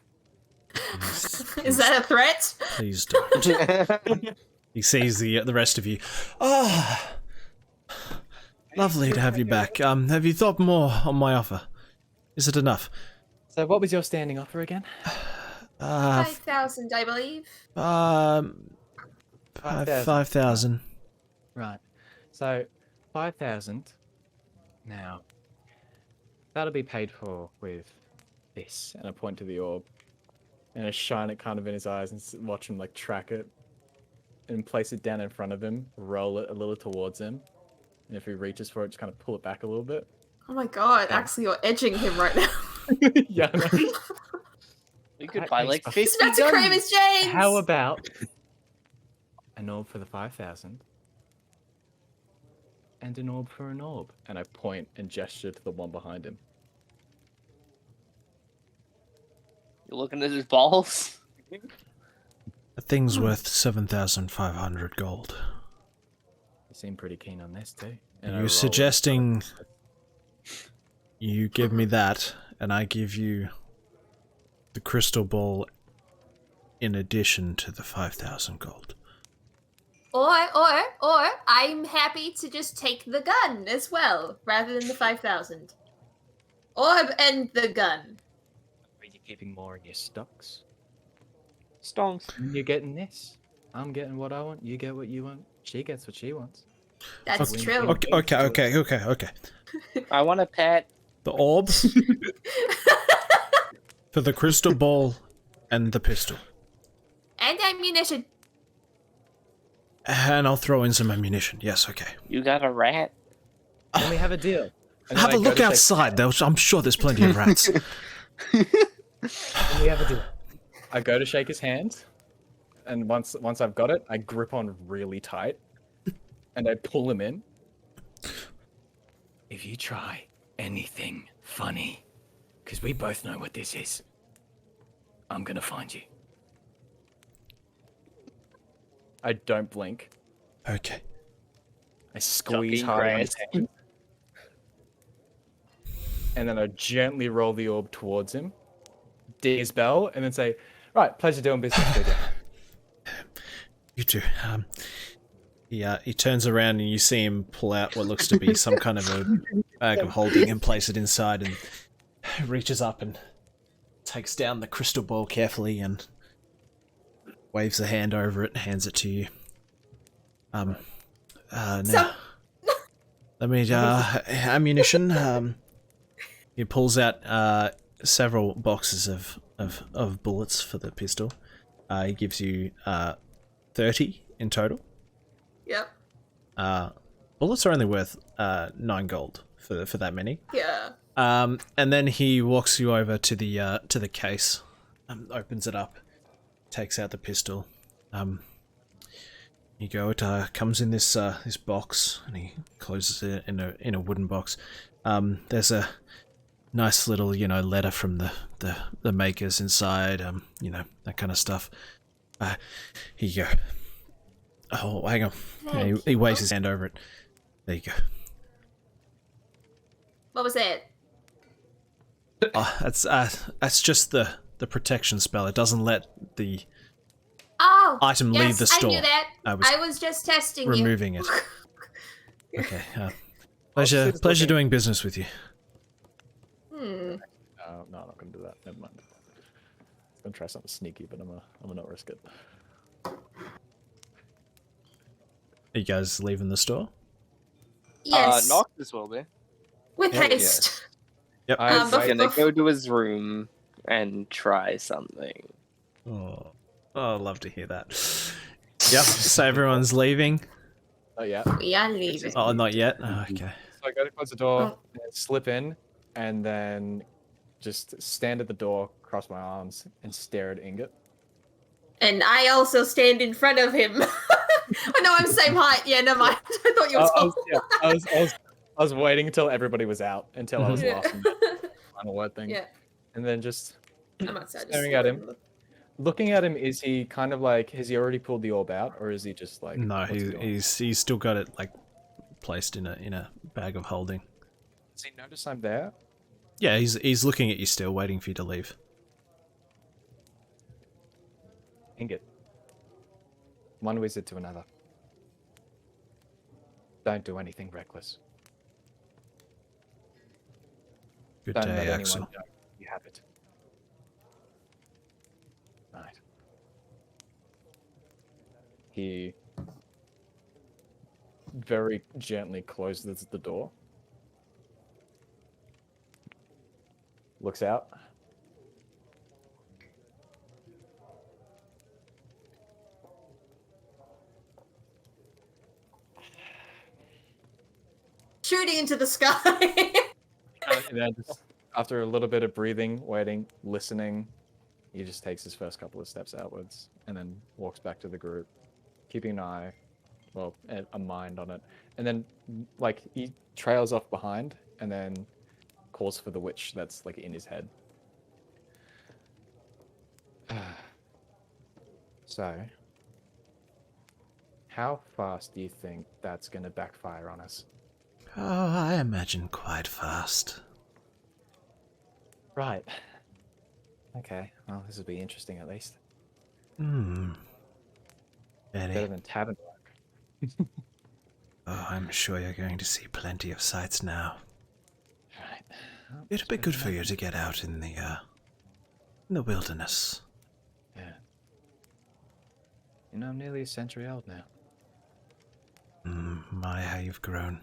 Is that a threat? Please don't. He sees the rest of you. Ah, lovely to have you back. Have you thought more on my offer? Is it enough? So what was your standing offer again? 5,000, I believe. 5,000. Right. So 5,000. Now that'll be paid for with this, and I point to the orb, and I shine it kind of in his eyes and watch him like track it, and place it down in front of him, roll it a little towards him, and if he reaches for it, just kind of pull it back a little bit. Oh my god, Axel, you're edging him right now. Yeah. I know. We could buy like 50 He's about to cream his James! How about an orb for the 5,000? And an orb for an orb. And I point and gesture to the one behind him. You're looking at his balls? The thing's worth 7,500 gold. You seem pretty keen on this too. Are And I you roll suggesting you give me that, and I give you the crystal ball in addition to the 5,000 gold? Or I'm happy to just take the gun as well, rather than the 5,000. Orb and the gun. Are you keeping more in your stocks? Stonks. You're getting this. I'm getting what I want. You get what you want. She gets what she wants. That's Okay. true. Okay. I want a pet. The orb for the crystal ball and the pistol. And ammunition. And I'll throw in some ammunition. Yes, okay. You got a rat? Then we have a deal. And Have then a I go look to shake- outside. I'm sure there's plenty of rats. And we have a deal. I go to shake his hand, and once I've got it, I grip on really tight, and I pull him in. If you try anything funny, because we both know what this is, I'm gonna find you. I don't blink. Okay. I squeeze Fucking hard on his Christ. hand. And then I gently roll the orb towards him, ding his bell, and then say, right, pleasure doing business with you. You too. He turns around and you see him pull out what looks to be some kind of a bag of holding and place it inside, and reaches up and takes down the crystal ball carefully and waves a hand over it and hands it to you. Now, let me, ammunition. He pulls out several boxes of bullets for the pistol. He gives you 30 in total. Yep. Bullets are only worth 9 gold for that many. Yeah. And then he walks you over to the case, opens it up, takes out the pistol. You go. It comes in this box, and he closes it in a wooden box. There's a nice little letter from the makers inside. That kind of stuff. Here you go. Oh, hang on. Yeah, he waves his hand over it. There you go. What was that? Oh, that's just the protection spell. It doesn't let the Oh, item yes, leave the store. I knew that. I I was just testing removing you. it. Okay. Pleasure doing business with you. No, I'm not gonna do that. Never mind. I'm gonna try something sneaky, but I'm gonna not risk it. Are you guys leaving the store? Yes, Noctis will be. with Yeah, haste. Yep. I'm but- gonna go to his room and try something. Oh, I'd love to hear that. Yep. So everyone's leaving. Oh yeah. We are leaving. Oh, not yet. Oh, okay. So I go to close the door, Oh. and slip in, and then just stand at the door, cross my arms, and stare at Ingot. And I also stand in front of him. Oh no, I'm same height. Yeah, never mind. I thought you were tall. I was waiting until everybody was out, until I was Yeah. lost in the final word thing. Yeah. And then just I'm outside. Staring at him. looking at him, is he kind of like, has he already pulled the orb out, or is he just like? No, what's he doing? he's still got it like placed in a bag of holding. Does he notice I'm there? Yeah, he's looking at you still, waiting for you to leave. Ingot. One wizard to another. Don't do anything reckless. Good Don't day, let Axel. anyone know you have it. Right. He very gently closes the door. Looks out. Shooting into the sky. And then just after a little bit of breathing, waiting, listening, he just takes his first couple of steps outwards and then walks back to the group, keeping an eye, well, a mind on it. And then, like, he trails off behind and then calls for the witch that's, like, in his head. So, how fast do you think that's going to backfire on us? Oh, I imagine quite fast. Right. Okay, well, this will be interesting at least. Hmm. Better Very. than tavern work. Oh, I'm sure you're going to see plenty of sights now. Right. Well, It'll be good for you to get out in the wilderness. Yeah. You know, I'm nearly a century old now. My, how you've grown.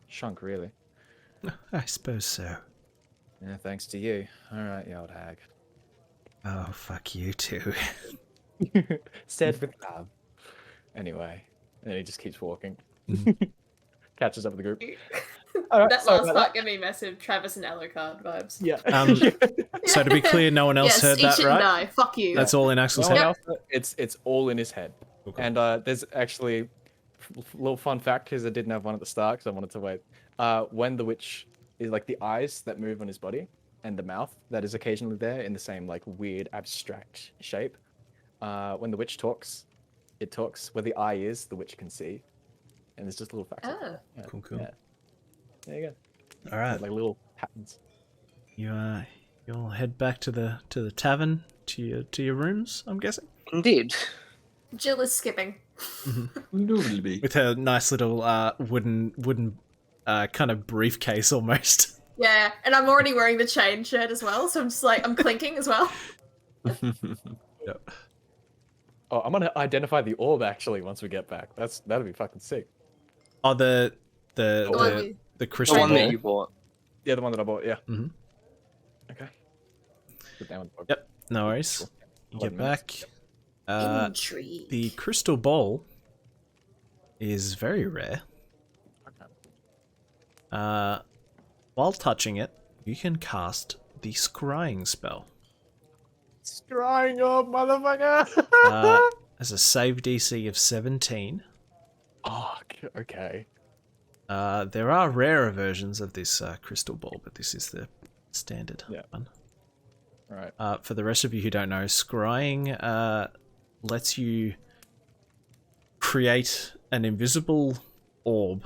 Shrunk, really. I suppose so. Yeah, thanks to you. Alright, you old hag. Oh, fuck you too. Said with love. Anyway, and then he just keeps walking. Catches up with the group. Alright, That sorry last about part gave me massive Travis and Alucard vibes. Yeah. So to be clear, no one else yes, heard eat that, shit right? and die. Fuck you. That's all in Axel's No one head. else, it's all in his head. Okay. And there's actually a little fun fact, because I didn't have one at the start because I wanted to wait. When the witch is like the eyes that move on his body and the mouth that is occasionally there in the same like weird abstract shape. When the witch talks, it talks where the eye is, the witch can see. And there's just little facts. Oh. Yeah, Cool. Yeah. There you go. All right. Like little patterns. You'll head back to the tavern to your rooms, I'm guessing, Indeed. Jill is skipping. Lovely. with her nice little wooden kind of briefcase almost. Yeah, and I'm already wearing the chain shirt as well, so I'm just like, I'm clinking as well. Yep. Oh, I'm gonna identify the orb actually once we get back. That'll be fucking sick. Oh, the The crystal one ball. that you bought. Yeah, the one that I bought. Yeah. Mhm. Okay. Put down with the book. Yep. No worries. Cool. You 11 get minutes. back. Intrigue. The crystal ball is very rare. Okay. While touching it, you can cast the scrying spell. Scrying up, motherfucker! As a save DC of 17. Oh, okay. There are rarer versions of this crystal ball, but this is the standard one. Alright. For the rest of you who don't know, scrying lets you create an invisible orb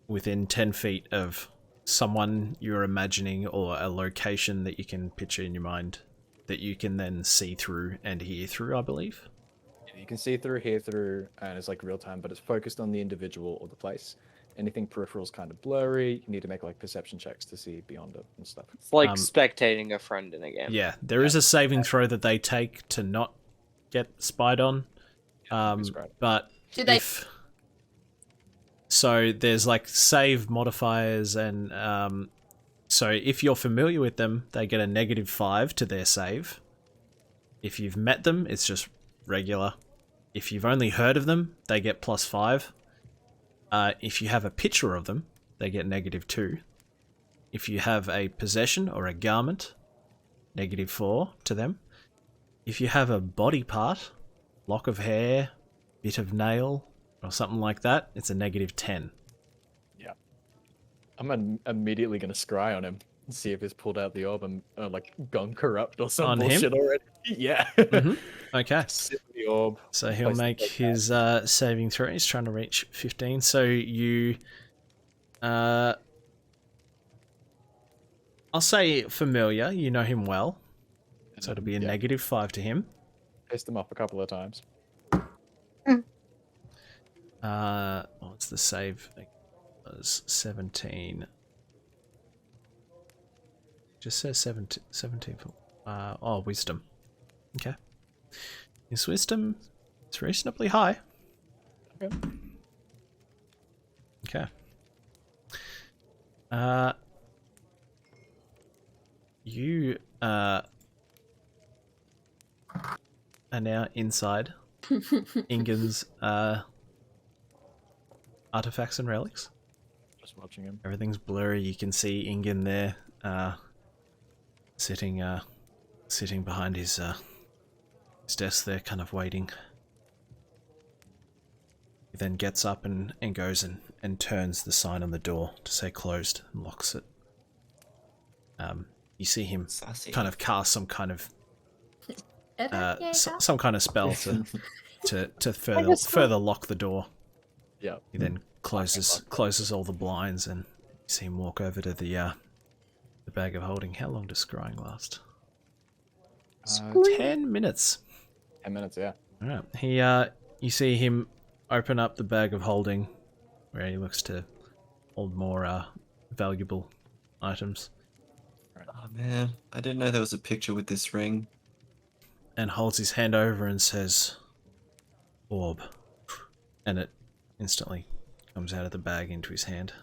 within 10 feet of someone you're imagining or a location that you can picture in your mind that you can then see through and hear through, I believe. You can see through, hear through, and it's like real time, but it's focused on the individual or the place. Anything peripheral is kind of blurry. You need to make like perception checks to see beyond it and stuff. It's like spectating a friend in a game. Yeah, there is a saving throw that they take to not get spied on. Describe. But Do they? So there's like save modifiers, and so if you're familiar with them, they get a -5 to their save. If you've met them, it's just regular. If you've only heard of them, they get +5. If you have a picture of them, they get -2. If you have a possession or a garment, -4 to them. If you have a body part, lock of hair, bit of nail, or something like that, it's a -10. Yeah. I'm immediately going to scry on him and see if he's pulled out the orb and like gone corrupt or some On him? bullshit already. Yeah. Okay. Sit with the orb. So he'll Place make like his saving throw. He's trying to reach 15. So you... I'll say familiar. You know him well. So it'll be a -5 to him. Pissed him off a couple of times. What's the save? It was 17. Just says 17 for... wisdom. Okay. His wisdom is reasonably high. Okay. Okay. You are now inside Ingen's artifacts and relics. Just watching him. Everything's blurry. You can see Ingen there, sitting behind his desk there, kind of waiting. He then gets up and goes and turns the sign on the door to say closed and locks it. You see him Sassy. kind of cast some kind of Yeah. some kind of spell to further lock the door. Yeah. He then closes all the blinds, and you see him walk over to the bag of holding. How long does scrying last? 10 minutes. 10 minutes, yeah. All right. He you see him open up the bag of holding, where he looks to hold more valuable items, Oh man, I didn't know there was a picture with this ring. and holds his hand over and says, "Orb," and it instantly comes out of the bag into his hand.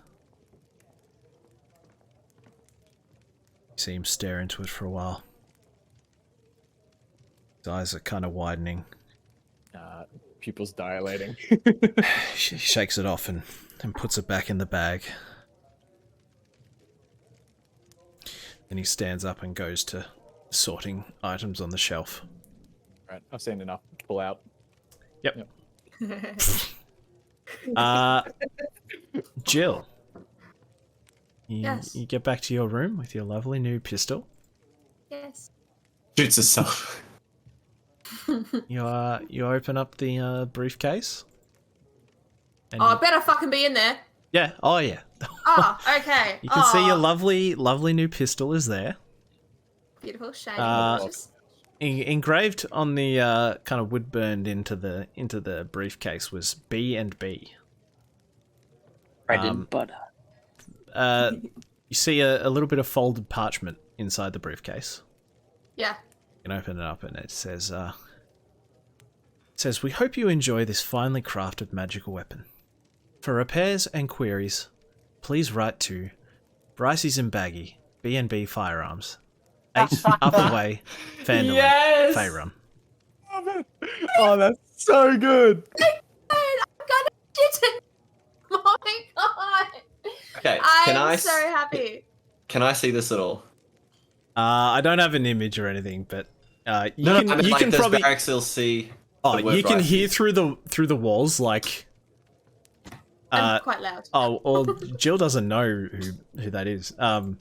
You see him stare into it for a while. His eyes are kind of widening. Pupils dilating. He shakes it off and puts it back in the bag. Then he stands up and goes to sorting items on the shelf. Right, I've seen enough. Pull out. Yep. Jill. Yes. You get back to your room with your lovely new pistol. Yes. Shoots herself. You open up the briefcase. And Oh, I better fucking be in there. yeah. Oh yeah. Oh, okay. You can see your Oh, lovely new pistol is there. beautiful, shiny, delicious. Engraved on the kind of wood burned into the briefcase was B&B. Bread and butter. You see a little bit of folded parchment inside the briefcase. Yeah. You can open it up and it says, "We hope you enjoy this finely crafted magical weapon. For repairs and queries, please write to Bryce's and Baggy, B&B Firearms, 8 Upper Way, Phandalin, Yes! Faerun." Oh, that's so good. I'm gonna shit it. Oh my god. Okay, I'm so happy. Can I see this at all? I don't have an image or anything, but you No, can I mean, you like, can does probably Baraxil see? oh the word you can Bryce? hear through the walls like. I'm quite loud. Oh, well, Jill doesn't know who that is. No.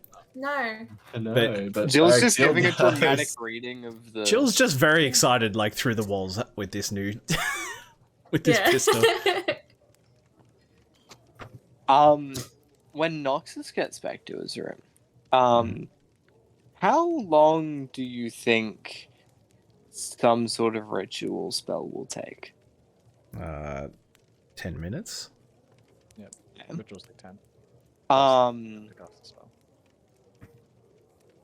I know, But but Jill's just Baraxil giving a does. dramatic reading of the. Jill's just very excited, like through the walls with this new, with this Yeah. pistol. When Noxus gets back to his room, how long do you think some sort of ritual spell will take? 10 minutes. Rituals take 10. Um, To cast the spell.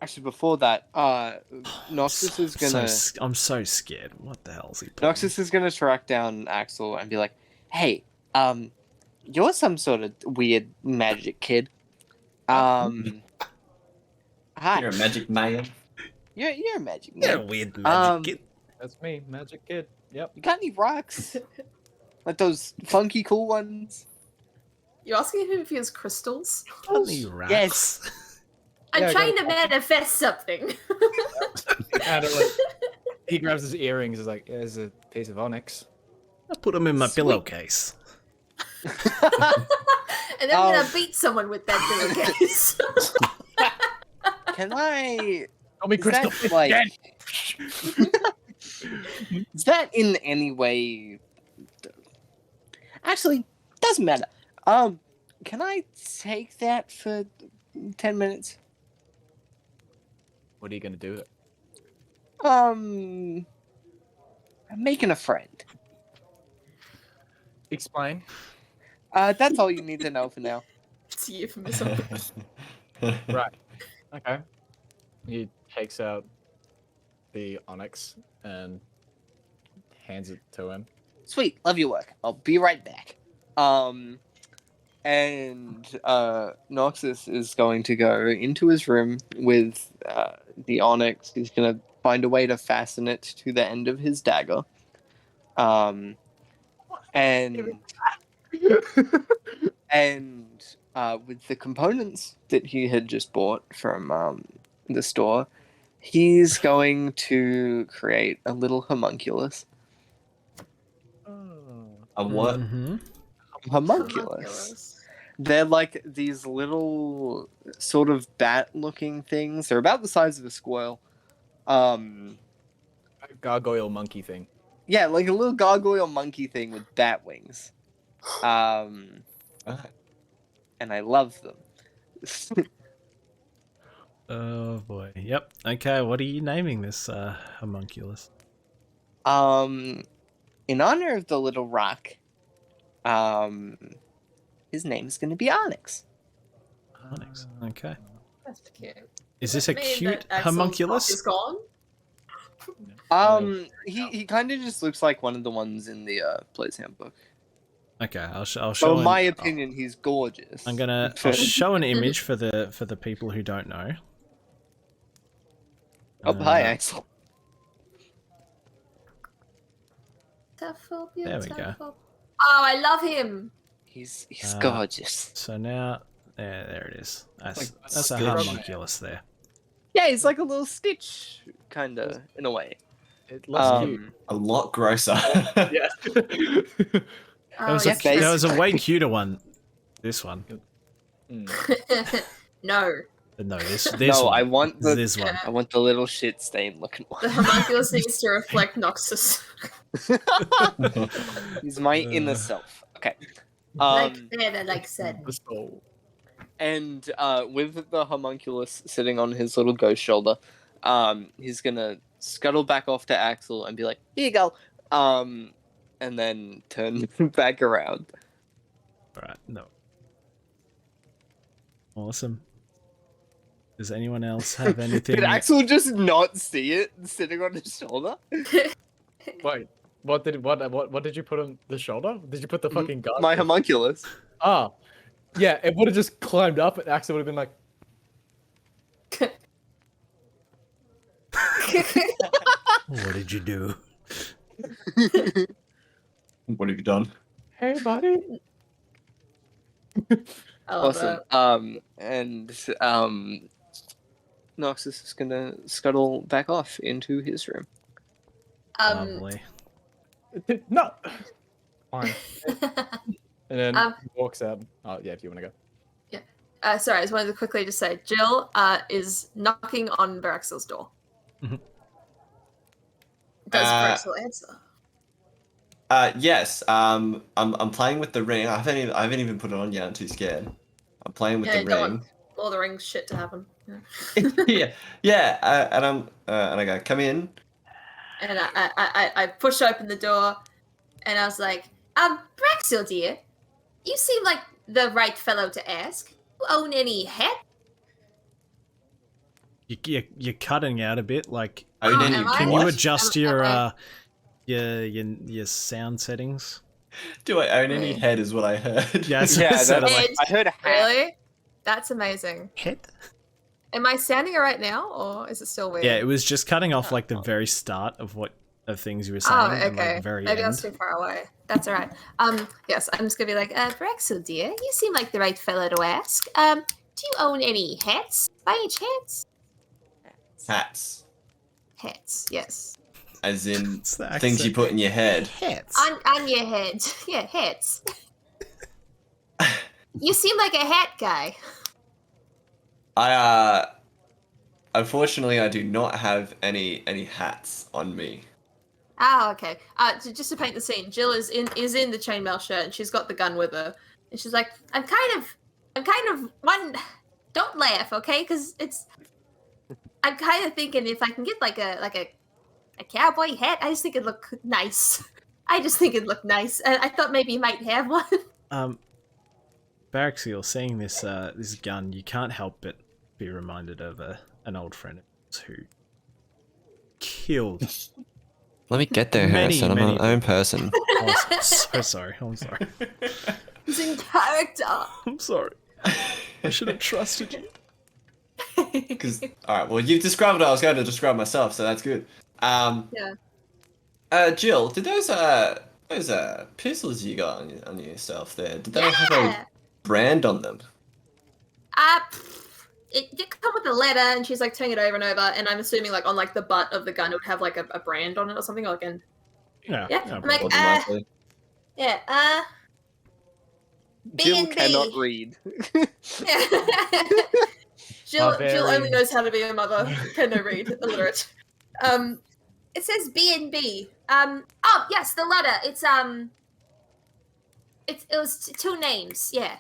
Actually, before that, Noxus is gonna I'm so scared. What the hell is he putting? Noxus is gonna track down Axel and be like, "Hey, you're some sort of weird magic kid. Hi, You're a magic man. you're a magic You're a man. weird magic kid. That's me, Magic Kid. Yep. You got any rocks? Like those funky, cool ones?" You're asking him if he has crystals? Funny rats. Yes. I'm Yeah, trying go to manifest something. And like, he grabs his earrings. Is like, "Here's a piece of onyx." I put them in my Sweet. pillowcase. And then I'm gonna beat someone with that pillowcase. Can I? Call me Is Crystal. that, like, is that in any way? Actually, doesn't matter. Can I take that for 10 minutes? What are you gonna do with it? I'm making a friend. Explain. That's all you need to know for now. It's a euphemism. Right. Okay. He takes out the onyx and hands it to him. Sweet, love your work. I'll be right back. And Noxus is going to go into his room with the onyx. He's gonna find a way to fasten it to the end of his dagger. And with the components that he had just bought from the store, he's going to create a little homunculus. A what? Mm-hmm. Homunculus. They're like these little sort of bat-looking things. They're about the size of a squirrel. Gargoyle monkey thing. Yeah, like a little gargoyle monkey thing with bat wings. And I love them. Oh boy. Yep. Okay. What are you naming this homunculus? In honor of the little rock, his name is going to be Onyx. Onyx. Okay. That's cute. Is this a Mean cute that Axel's homunculus? cock is gone? He kind of just looks like one of the ones in the Player's Handbook. Okay. I'll show. So, in him- my opinion, he's gorgeous. I'll show an image for the people who don't know. Oh, hi, Axel. Beautiful, There we go. beautiful. Oh, I love him. He's gorgeous. So now, there it is. That's Like that's a Stitch. homunculus there. Yeah, he's like a little Stitch, kind of, in a way. It looks cute. A lot grosser. Yeah. There was, Oh, yes, there was a way cuter one. This one. No, No, this No, one. I want the this one. I want the little shit stain looking the one. homunculus needs to reflect Noxus. He's my inner self. Okay. Like said. The soul. And with the homunculus sitting on his little ghost shoulder, he's gonna scuttle back off to Axel and be like, "Here you go," and then turn back around. Alright, no. Awesome. Does anyone else have anything? Did Axel just not see it sitting on his shoulder? Wait, what did you put on the shoulder? Did you put the fucking gun? My homunculus. Ah, yeah. It would have just climbed up, and Axel would have been like, What did you do? What have you done? "Hey, buddy." I love Awesome. that. And Noxus is gonna scuttle back off into his room. Lovely. No. Fine. And then Um, he walks out. Oh yeah, if you want to go. Sorry, I just wanted to quickly just say, Jill is knocking on Veraxel's door. Mhm. Does Uh, Veraxel answer? Yes. I'm playing with the ring. I haven't even put it on yet. I'm too scared. I'm playing with Yeah, the don't ring. want Lord of the Rings shit to happen. Yeah. yeah. And I go, come in. And I pushed open the door, and I was like, Braxil, dear, you seem like the right fellow to ask. You own any hat? You're cutting out a bit. Like, Own any, can you what? adjust Am your I- your sound settings? Do I own any Wait. head? Is what I heard. Yes. Yeah, Sort of that's, like- I heard a hat. Really? That's amazing. Head. Am I sounding it right now, or is it still weird? Yeah, it was just cutting off like the Oh. very start of things you were saying. Oh, And, like, okay. the very Maybe I was end. too far away. That's all right. Yes, I'm just gonna be like, Brexel, dear, you seem like the right fellow to ask. Do you own any hats by any chance? Hats, Hats, yes. as in It's the things you accent. put in your head. Hats. On your head. Yeah, hats. You seem like a hat guy. Unfortunately, I do not have any hats on me. Oh, okay. Just to paint the scene, Jill is in the chainmail shirt and she's got the gun with her, and she's like, I'm kind of one. Don't laugh, okay? Because I'm kind of thinking if I can get like a cowboy hat, I just think it'd look nice. I just think it'd look nice. And I thought maybe you might have one. Baraxiel, seeing this this gun, you can't help but be reminded of an old friend of yours who killed. Let me get there, Many, Harrison. I'm many my own person. Oh, I'm so sorry. I'm sorry. He's in character. I'm sorry. I should have trusted you. Because all right, well, you've described what I was going to describe myself, so that's good. Yeah. Jill, did those pistols you got on yourself there? Did they have Yeah. a brand on them? It did come with a letter, and she's like turning it over and over, and I'm assuming like on like the butt of the gun it would have like a brand on it or something, like an Yeah. Yeah, no I'm like, More than likely. yeah. Jill B&B. cannot read. Jill only Barbarian. knows how to be a mother. Can no read, illiterate. It says B&B. Oh yes, the letter. It was two names. Yeah.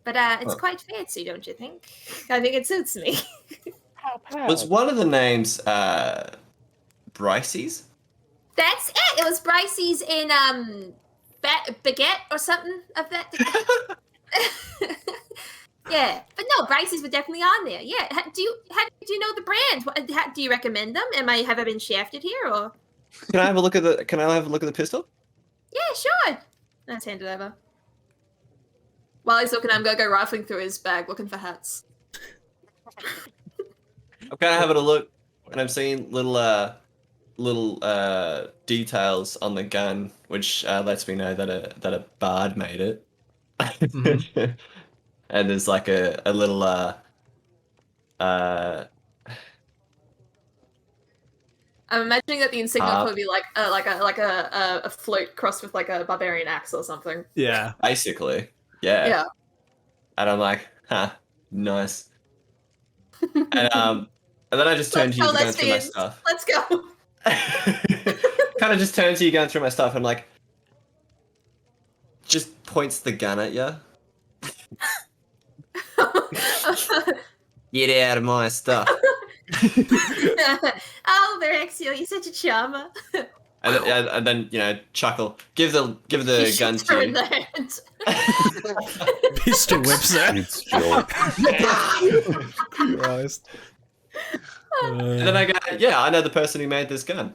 But it's Huh. quite fancy, don't you think? I think it suits me. Was one of the names Bryce's? That's it. It was Bryce's in baguette or something of that. Yeah, but no, Bryce's were definitely on there. Yeah, do you know the brand? Do you recommend them? Have I been shafted here or? Can I have a look at the pistol? Yeah, sure. Let's hand it over. While he's looking, I'm gonna go rifling through his bag looking for hats. I'm kind of having a look, and I'm seeing little details on the gun, which lets me know that a bard made it. Mhm. And there's like a little I'm imagining that the insignia will probably be like a flute crossed with like a barbarian axe or something. Yeah. basically, yeah. Yeah. And I'm like, nice. And then I just turn to you going through my stuff. Let's go. Kind of just turn to you going through my stuff and like, just points the gun at you. Get out of my stuff. Oh, Veraxio, you're such a charmer. And then chuckle. Give the He gun shoots her to in you. the hand. Pistol whips her. It's Jill. Christ. And then I go, yeah, I know the person who made this gun.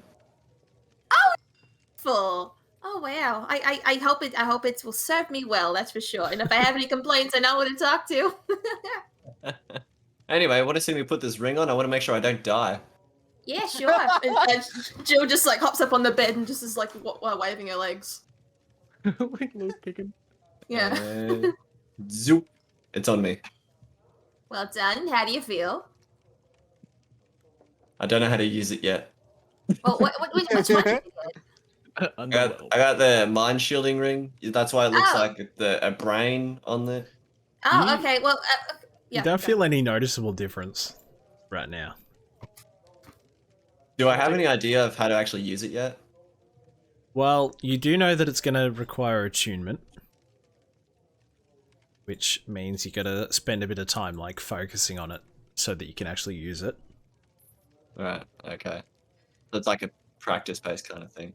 Full. Oh wow. I hope it will serve me well, that's for sure. And if I have any complaints, I know who to talk to. Anyway, I want to see me put this ring on. I want to make sure I don't die. Yeah, sure. And Jill just like hops up on the bed and just is like waving her legs. Like little kicking. Yeah. Zoop. It's on me. Well done. How do you feel? I don't know how to use it yet. Well, which one did you get? I got the mind shielding ring. That's why it looks Oh. like a brain on there. Oh, okay. Well, yeah. You don't go. feel any noticeable difference right now. Do I have any idea of how to actually use it yet? Well, you do know that it's going to require attunement, which means you got to spend a bit of time like focusing on it so that you can actually use it. Right. Okay. So it's like a practice-based kind of thing.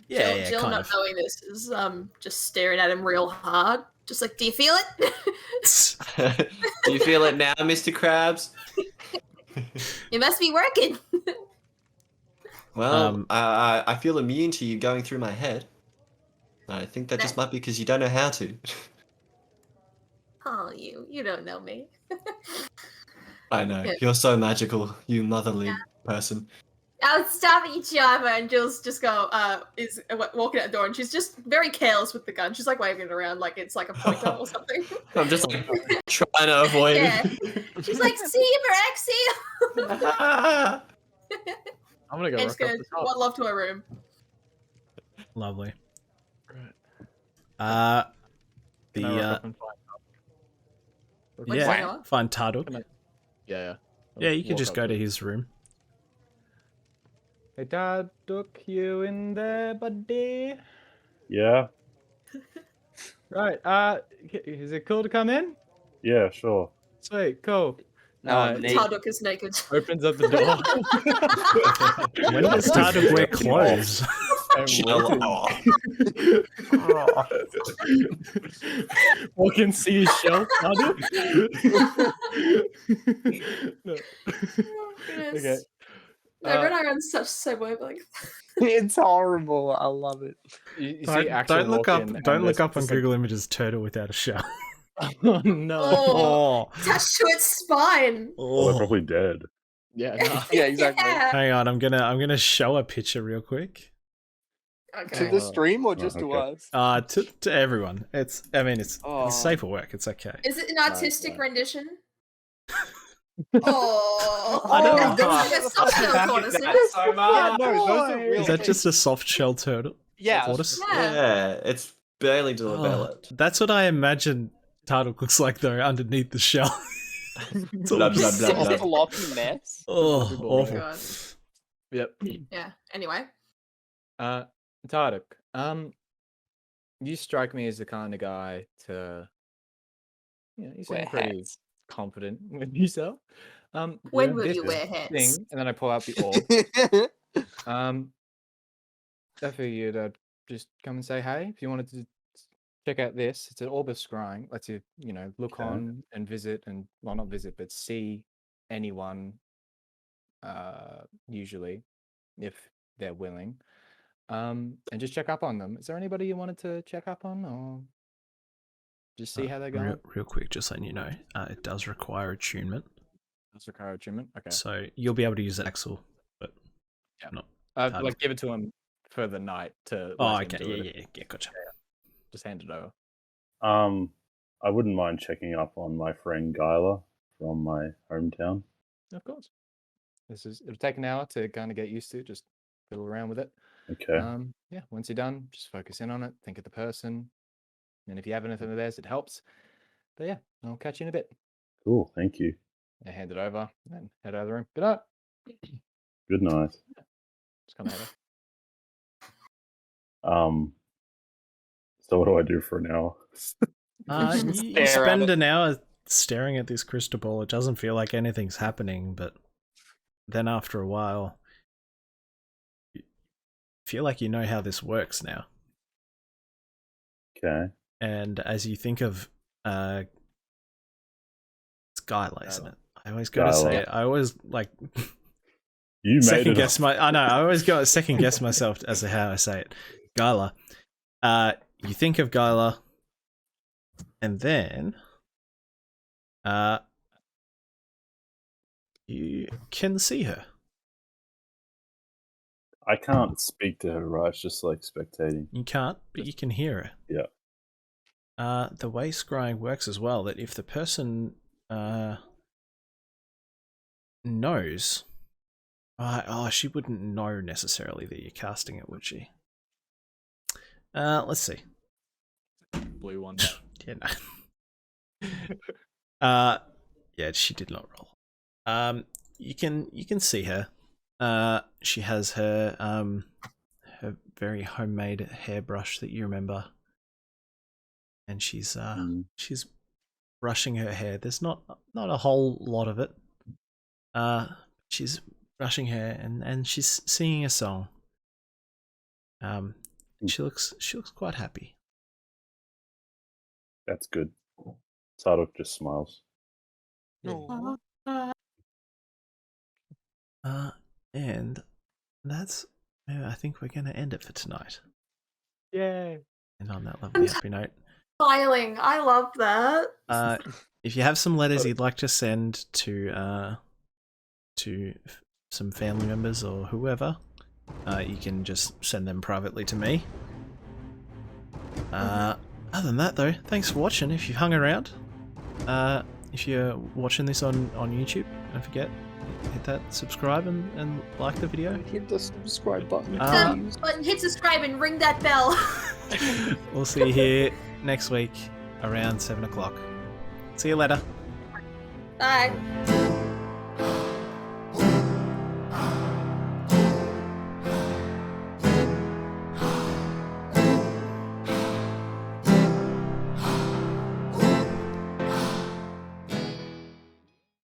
Yeah, Jill, yeah, Jill kind not of. knowing this is just staring at him real hard. Just like, do you feel it? Do you feel it now, Mr. Krabs? It must be working. Well, I feel immune to you going through my head. I think that just might be because you don't know how to. Oh, you don't know me. I know. Yeah. You're so magical, you motherly person. I'll stop each other, and Jill's just is walking out the door, and she's just very careless with the gun. She's like waving it around like it's like a pointer or something. I'm just like trying to avoid it. She's like, see you, Braxia. I'm gonna go And rock just gonna up the top. one love to her room. Lovely. Right. The Can I rock up and find Tarduk? Wait, yeah, hang on. find Tarduk. Yeah. Yeah, you can Walk just up go to his room. Hey, Tarduk, you in there, buddy? Yeah, Right. Is it cool to come in? yeah, sure. Sweet. Cool. Nate. Tarduk is naked. Opens up the door. When does Tarduk wear clothes? Walk and see his shelf, Tarduk. No. Okay. No, Red Iron's such so wavelength. It's horrible. I love it. You see Axel Don't look walk up. in and Don't look there's up on just like- Google Images turtle without a shell. Oh no. Oh, attached to its spine. Well, they're probably dead. Yeah. No. Yeah, exactly. Yeah. Hang on, I'm gonna show a picture real quick. Okay. To the stream or just to okay. us? To everyone. It's Oh. safe for work. It's okay. Is it an artistic right. rendition? Oh, I don't know. that's like a soft shell tortoise. isn't it? so Yeah, no, those are real. Is that just a soft shell turtle? Yeah. Tortoise? Yeah. Yeah, it's barely Oh, developed. that's what I imagine Tarduk looks like though underneath the shell. It's all Blah, blah, just blah, soft. blah. It's a floppy mess. Oh, Oh, Oh, awful. God. Yep. Yeah. Anyway. Tarduk, you strike me as the kind of guy to, you seem Wear pretty hats. confident with yourself. When will this you wear hats? thing, and then I pull out the orb. I figured I'd just come and say hey. If you wanted to check out this, it's an orb of scrying. Lets you, look Okay. on and visit, and well, not visit, but see anyone. Usually, if they're willing. And just check up on them. Is there anybody you wanted to check up on, or just see how they're going? Real quick, just letting you know, it does require attunement, Does require attunement. Okay. so you'll be able to use it, Axel. But Yeah. not. Like give it to him for the night to. Oh, let him okay, do it. yeah, gotcha. Just hand it over. I wouldn't mind checking up on my friend Gyla from my hometown. Of course. It'll take an hour to kind of get used to. Just fiddle around with it. Okay. Yeah. Once you're done, just focus in on it. Think of the person, and if you have anything of theirs, it helps. But yeah, I'll catch you in a bit. Cool. Thank you. I hand it over and head out of the room. Good night. Good night. Just kind of head So what do I do for an hour? You Stare at spend it. an hour staring at this crystal ball. It doesn't feel like anything's happening, but then after a while, you feel like you know how this works now. Okay. And as you think of, it's Skyla, isn't it? I always go to Skyla. say it. I always like You made second it. guess my. I know. I always go second guess myself as to how I say it. Gyla. You think of Gyla, and then, you can see her. I can't speak to her, right? It's just like spectating. You can't, but you can hear her. Yeah. The way scrying works as well, that if the person knows, she wouldn't know necessarily that you're casting it, would she? Let's see. blue one. Yeah, yeah, she did not roll. You can see her. She has her her very homemade hairbrush that you remember, and she's brushing her hair. There's not a whole lot of it. She's brushing hair and she's singing a song. She looks quite happy. That's good. Tarduk just smiles. Aw. And that's I think we're going to end it for tonight. Yay. And on that lovely happy note, Smiling. I love that. if you have some letters you'd like to send to some family members or whoever, you can just send them privately to me. Other than that, though, thanks for watching. If you've hung around, if you're watching this on YouTube, don't forget, hit that subscribe and like the video. Hit the subscribe button. Hit subscribe and ring that bell. We'll see you here next week around 7 o'clock. See you later. Bye.